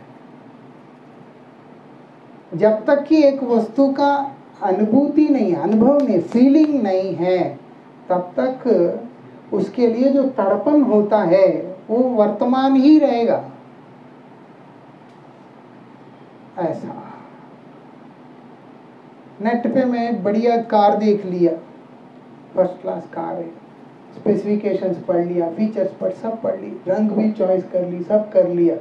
जब तक कि एक वस्तु का अनुभूति नहीं, अनुभव नहीं, फीलिंग नहीं है, तब तक उसके लिए जो तड़पन होता है वो वर्तमान ही रहेगा, ऐसा। नेट पे मैं बढ़िया कार देख लिया, फर्स्ट क्लास कार है, स्पेसिफिकेशंस पढ़ लिया, फीचर्स सब पढ़ ली, रंग भी चॉइस कर ली, सब कर लिया,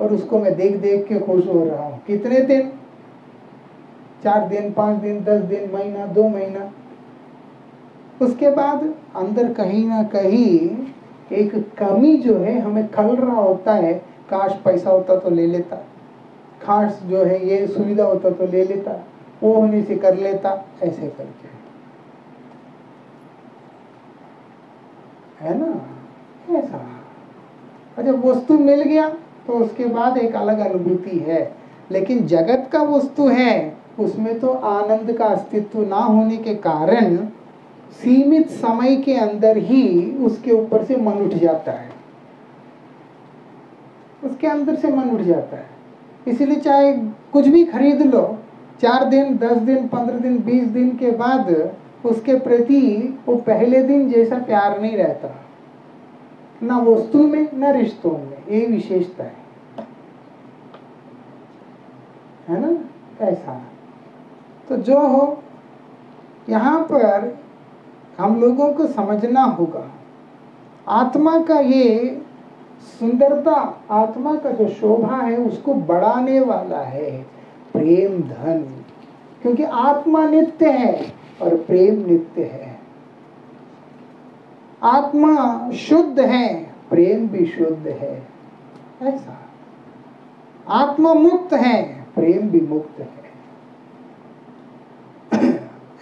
और उसको मैं देख देख के खुश हो रहा हूँ। कितने दिन? 4 दिन, 5 दिन, 10 दिन, महीना, 2 महीना, उसके बाद अंदर कहीं ना कहीं एक कमी जो है हमें खल रहा होता है। काश पैसा होता तो ले लेता, खास जो है ये सुविधा होता तो ले लेता, वो होने से कर लेता, ऐसे करके, है ना, ऐसा। और जब वस्तु मिल गया तो उसके बाद एक अलग अनुभूति है। लेकिन जगत का वस्तु है, उसमें तो आनंद का अस्तित्व ना होने के कारण सीमित समय के अंदर ही उसके ऊपर से मन उठ जाता है, उसके अंदर से मन उठ जाता है। इसलिए चाहे कुछ भी खरीद लो, 4 दिन, 10 दिन, 15 दिन, 20 दिन के बाद उसके प्रति वो पहले दिन जैसा प्यार नहीं रहता, ना वस्तु में ना रिश्तों में। ये विशेषता है ना, ऐसा। तो जो हो, यहाँ पर हम लोगों को समझना होगा, आत्मा का ये सुंदरता, आत्मा का जो शोभा है उसको बढ़ाने वाला है प्रेम धन। क्योंकि आत्मा नित्य है और प्रेम नित्य है। आत्मा शुद्ध है, प्रेम भी शुद्ध है, ऐसा। आत्मा मुक्त है, प्रेम भी मुक्त है,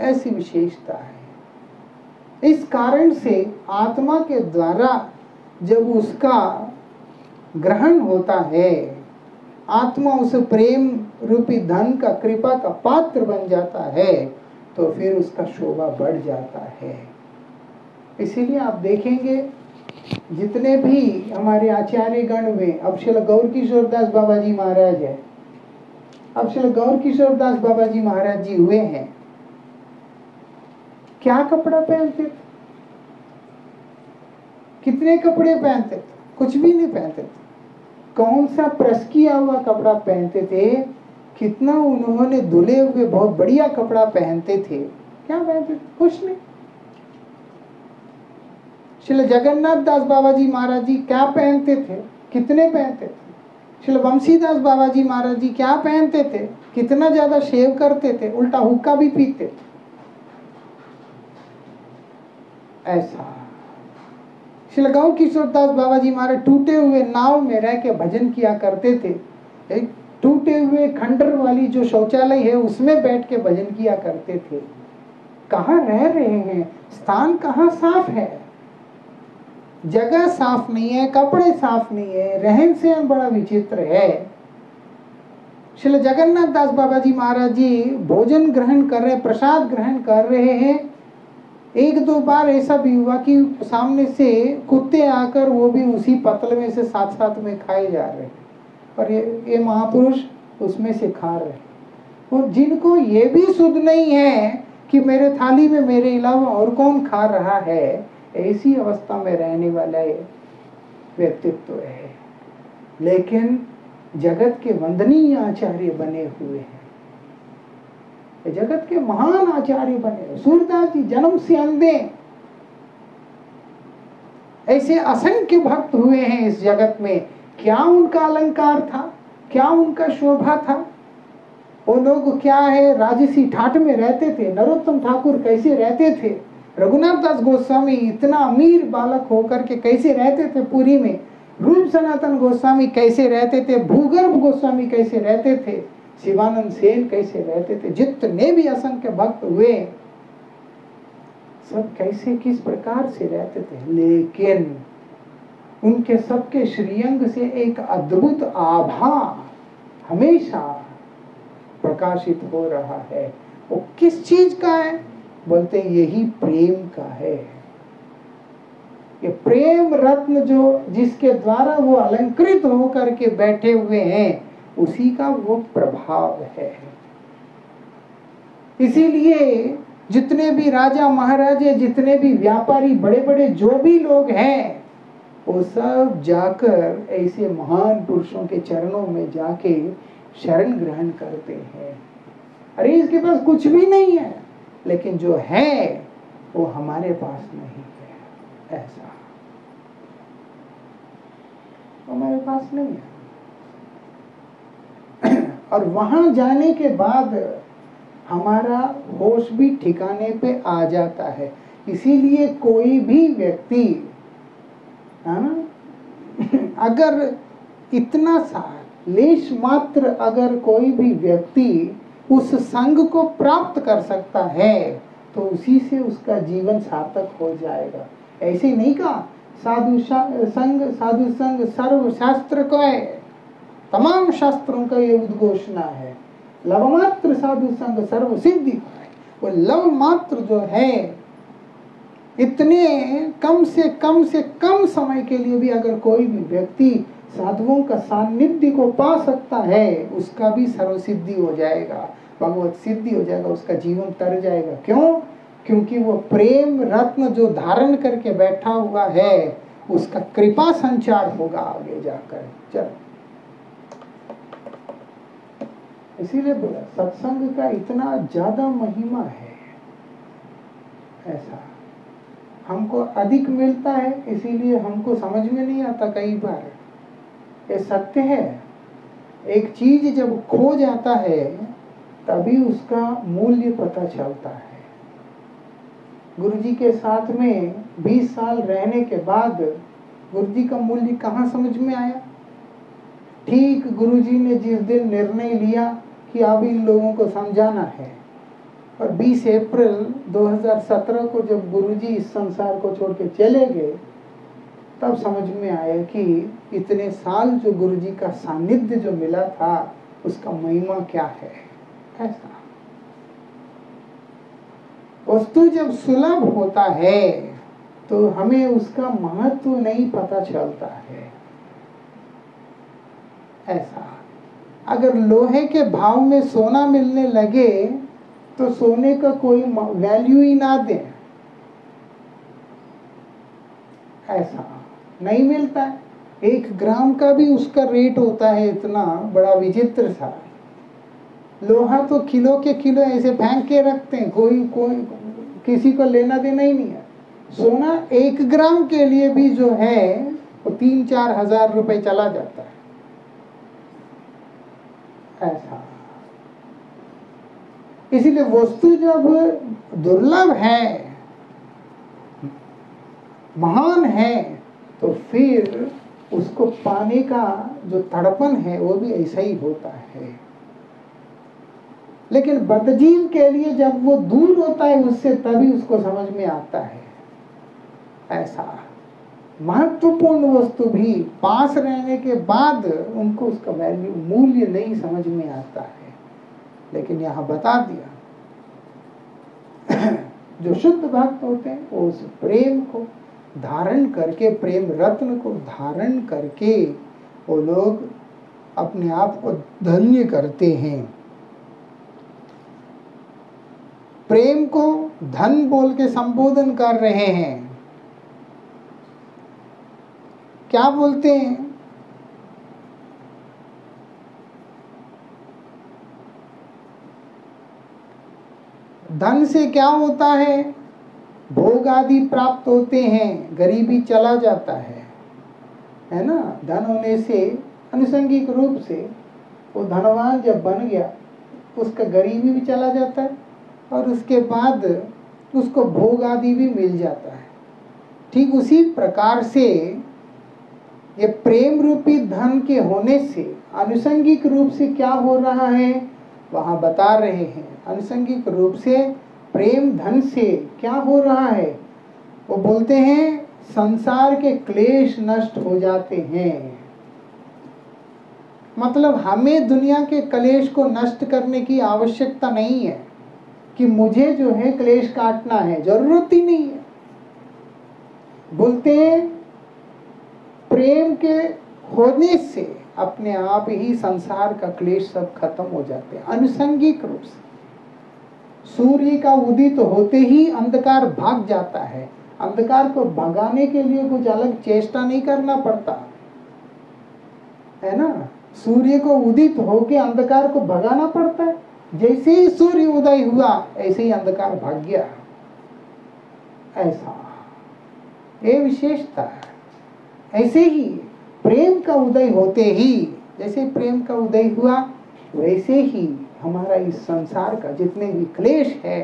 ऐसी विशेषता है। इस कारण से आत्मा के द्वारा जब उसका ग्रहण होता है, आत्मा उस प्रेम रूपी धन का, कृपा का पात्र बन जाता है, तो फिर उसका शोभा बढ़ जाता है। इसीलिए आप देखेंगे जितने भी हमारे आचार्य गण में, अब श्री गौर किशोर दास बाबा जी महाराज है, अब श्री गौर किशोर दास बाबा जी महाराज जी हुए हैं, क्या कपड़ा पहनते थे? कितने कपड़े पहनते थे? कुछ भी नहीं पहनते थे। कौन सा प्रेस किया हुआ कपड़ा पहनते थे? कितना उन्होंने धुले हुए बहुत बढ़िया कपड़ा पहनते थे। क्या पहनते थे? कुछ नहीं। श्री जगन्नाथ दास बाबा जी महाराज जी क्या पहनते थे? कितने पहनते थे? श्री बंशीदास बाबा जी महाराज जी क्या पहनते थे? कितना ज्यादा शेव करते थे, उल्टा हुक्का भी पीते थे, ऐसा। श्री गौर किशोर दास बाबा जी महाराज टूटे हुए नाव में रह के भजन किया करते थे। एक टूटे हुए खंडर वाली जो शौचालय है उसमें बैठ के भजन किया करते थे। कहाँ रह रहे हैं? स्थान कहाँ साफ है? जगह साफ नहीं है, कपड़े साफ नहीं है, रहन सहन बड़ा विचित्र है। श्री जगन्नाथ दास बाबा जी महाराज जी भोजन ग्रहण कर रहे, प्रसाद ग्रहण कर रहे हैं, 1-2 बार ऐसा भी हुआ कि सामने से कुत्ते आकर वो भी उसी पतल में से साथ साथ में खाए जा रहे हैं, और ये महापुरुष उसमें से खा रहे हैं। और जिनको ये भी सुध नहीं है कि मेरे थाली में मेरे अलावा और कौन खा रहा है, ऐसी अवस्था में रहने वाला ये व्यक्तित्व है। लेकिन जगत के वंदनीय आचार्य बने हुए हैं, जगत के महान आचार्य बने। सूरदास जी जन्म से अंधे, ऐसे असंख्य भक्त हुए हैं इस जगत में। क्या उनका अलंकार था? क्या उनका शोभा था? वो लोग क्या है, राजसी ठाट में रहते थे। नरोत्तम ठाकुर कैसे रहते थे? रघुनाथ दास गोस्वामी इतना अमीर बालक होकर के कैसे रहते थे पुरी में? रूप सनातन गोस्वामी कैसे रहते थे? भूगर्भ गोस्वामी कैसे रहते थे? शिवानंद सेन कैसे रहते थे? जितने भी असंख्य भक्त हुए, सब कैसे किस प्रकार से रहते थे। लेकिन उनके सबके श्रीअंग से एक अद्भुत आभा हमेशा प्रकाशित हो रहा है। वो किस चीज का है? बोलते यही प्रेम का है। ये प्रेम रत्न जो जिसके द्वारा वो अलंकृत होकर के बैठे हुए हैं, उसी का वो प्रभाव है। इसीलिए जितने भी राजा महाराजे, जितने भी व्यापारी, बड़े बड़े जो भी लोग हैं, वो सब जाकर ऐसे महान पुरुषों के चरणों में जाके शरण ग्रहण करते हैं। अरे इसके पास कुछ भी नहीं है, लेकिन जो है वो हमारे पास नहीं है, ऐसा हमारे पास नहीं है। और वहां जाने के बाद हमारा होश भी ठिकाने पे आ जाता है। इसीलिए कोई भी व्यक्ति, है ना, अगर इतना सा लेश मात्र अगर कोई भी व्यक्ति उस संग को प्राप्त कर सकता है तो उसी से उसका जीवन सार्थक हो जाएगा। ऐसे नहीं कहा साधु संग सर्व शास्त्र को है, तमाम शास्त्रों का ये उद्घोषणा है। लव मात्र साधु संग सर्व सिद्धि है। वो लव मात्र जो है, इतने कम से कम समय के लिए भी अगर कोई भी व्यक्ति साधुओं का सानिध्य को पा सकता है, उसका भी सर्व सिद्धि हो जाएगा, भगवत सिद्धि हो जाएगा, उसका जीवन तर जाएगा। क्यों? क्योंकि वो प्रेम रत्न जो धारण करके बैठा हुआ है, उसका कृपा संचार होगा आगे जाकर। चल, इसीलिए बोला सत्संग का इतना ज्यादा महिमा है। ऐसा हमको अधिक मिलता है, इसीलिए हमको समझ में नहीं आता कई बार। ये सत्य है। एक चीज जब खो जाता है तभी उसका मूल्य पता चलता है। गुरुजी के साथ में 20 साल रहने के बाद गुरुजी का मूल्य कहाँ समझ में आया? ठीक गुरुजी ने जिस दिन निर्णय लिया कि अब इन लोगों को समझाना है, और 20 अप्रैल 2017 को जब गुरुजी इस संसार को छोड़ के चले गए, तब समझ में आया कि इतने साल जो गुरुजी का सानिध्य जो मिला था उसका महिमा क्या है। ऐसा वस्तु जब सुलभ होता है तो हमें उसका महत्व नहीं पता चलता है। ऐसा अगर लोहे के भाव में सोना मिलने लगे तो सोने का कोई वैल्यू ही ना दे, ऐसा नहीं मिलता है। 1 ग्राम का भी उसका रेट होता है इतना बड़ा विचित्र सा। लोहा तो किलो के किलो ऐसे फेंक के रखते हैं, कोई किसी को लेना देना ही नहीं है। सोना 1 ग्राम के लिए भी जो है वो 3-4 हजार रुपए चला जाता है। ऐसा इसीलिए वस्तु जब दुर्लभ है, महान है, तो फिर उसको पाने का जो तड़पन है वो भी ऐसा ही होता है। लेकिन बद्धजीव के लिए जब वो दूर होता है उससे, तभी उसको समझ में आता है। ऐसा महत्वपूर्ण वस्तु भी पास रहने के बाद उनको उसका वैल्यू मूल्य नहीं समझ में आता है। लेकिन यहाँ बता दिया जो शुद्ध भक्त होते हैं वो उस प्रेम को धारण करके, प्रेम रत्न को धारण करके वो लोग अपने आप को धन्य करते हैं। प्रेम को धन बोल के संबोधन कर रहे हैं। क्या बोलते हैं? धन से क्या होता है? भोग आदि प्राप्त होते हैं, गरीबी चला जाता है ना। धन होने से अनुसंगिक रूप से वो धनवान जब बन गया, उसका गरीबी भी चला जाता है और उसके बाद उसको भोग आदि भी मिल जाता है। ठीक उसी प्रकार से ये प्रेम रूपी धन के होने से अनुसंगिक रूप से क्या हो रहा है वहां बता रहे हैं। अनुसंगिक रूप से प्रेम धन से क्या हो रहा है? वो बोलते हैं संसार के क्लेश नष्ट हो जाते हैं। मतलब हमें दुनिया के क्लेश को नष्ट करने की आवश्यकता नहीं है कि मुझे जो है क्लेश काटना है, जरूरत ही नहीं है। बोलते हैं प्रेम के होने से अपने आप ही संसार का क्लेश सब खत्म हो जाते हैं। अनुसंगिक रूप से सूर्य का उदित होते ही अंधकार भाग जाता है। अंधकार को भगाने के लिए कुछ अलग चेष्टा नहीं करना पड़ता है ना। सूर्य को उदित होके अंधकार को भगाना पड़ता है। जैसे ही सूर्य उदय हुआ ऐसे ही अंधकार भाग गया। ऐसा ये विशेषता है। ऐसे ही प्रेम का उदय होते ही, जैसे प्रेम का उदय हुआ वैसे ही हमारा इस संसार का जितने भी क्लेश है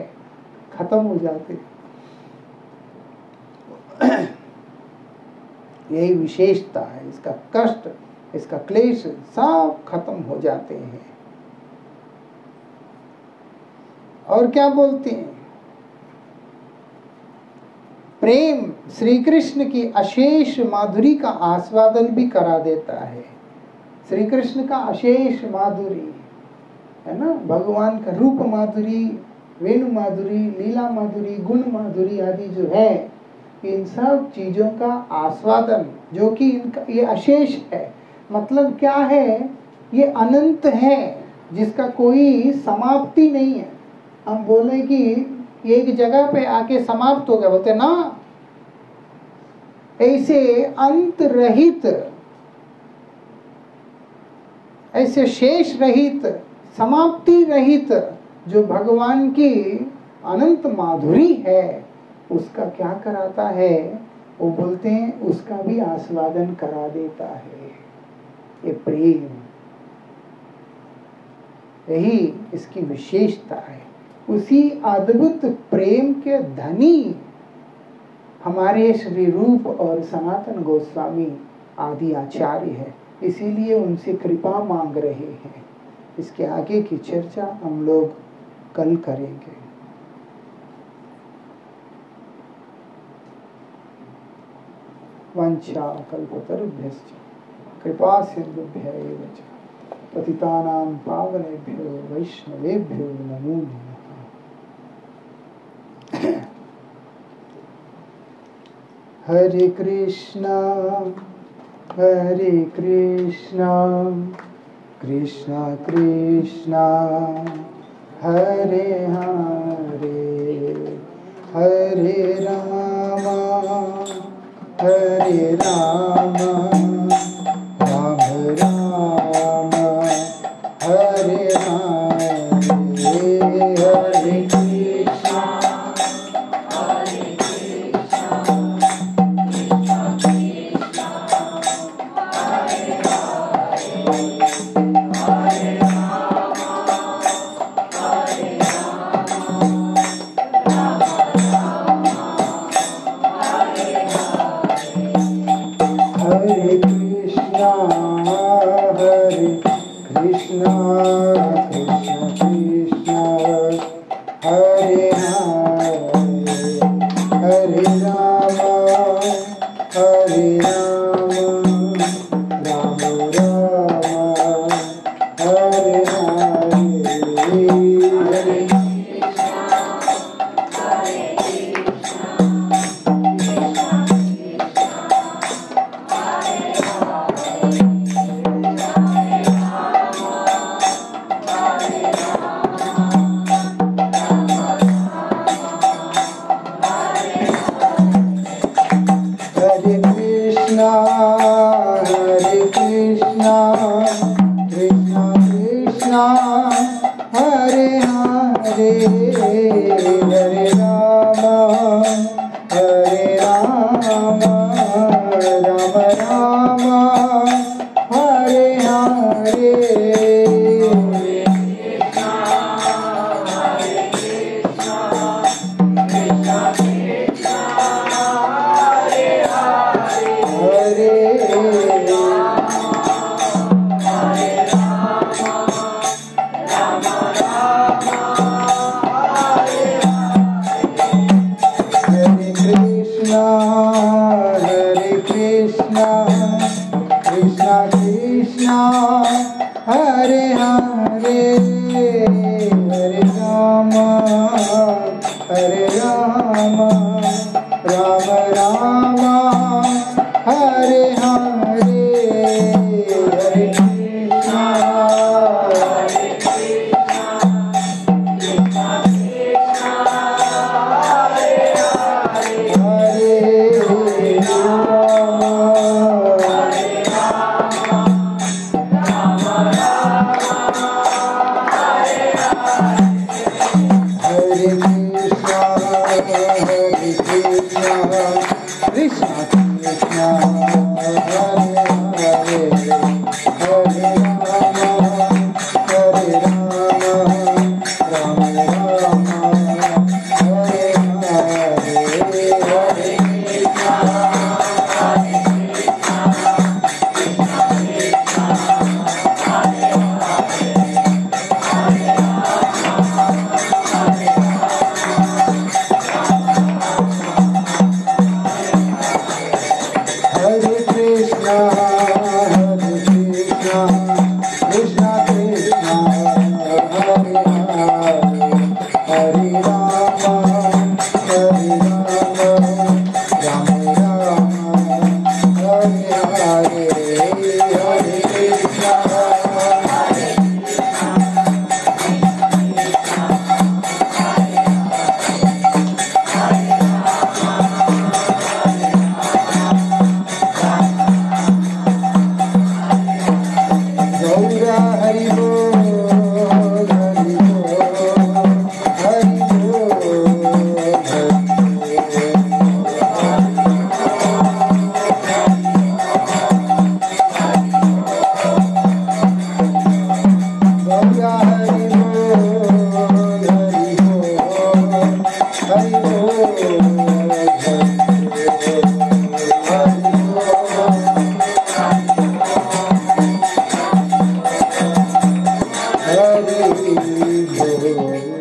खत्म हो जाते। यही विशेषता है, इसका कष्ट, इसका क्लेश सब खत्म हो जाते हैं। और क्या बोलते हैं, प्रेम श्री कृष्ण की अशेष माधुरी का आस्वादन भी करा देता है। श्री कृष्ण का अशेष माधुरी है ना, भगवान का रूप माधुरी, वेणु माधुरी, लीला माधुरी, गुण माधुरी आदि जो है, इन सब चीजों का आस्वादन, जो कि इनका ये अशेष है, मतलब क्या है, ये अनंत है, जिसका कोई समाप्ति नहीं है। हम बोले कि एक जगह पे आके समाप्त हो गया, बोलते ना, ऐसे अंत रहित, ऐसे शेष रहित, समाप्ति रहित जो भगवान की अनंत माधुरी है, उसका क्या कराता है, वो बोलते हैं उसका भी आस्वादन करा देता है ये प्रेम। यही इसकी विशेषता है। उसी अद्भुत प्रेम के धनी हमारे श्री रूप और सनातन गोस्वामी आदि आचार्य है, इसीलिए उनसे कृपा मांग रहे हैं। इसके आगे की चर्चा हम लोग कल करेंगे। वंशा कल्पतरुभ्यश्च कृपा सिन्धुभ्यैव च पतितानां पावनेभ्यो वैष्णवेभ्यो नमो नमः। हरे कृष्णा कृष्णा कृष्णा हरे हरे, हरे राम राम राम हरे हरे, हरे कृष्णा Krishna हरि बोल।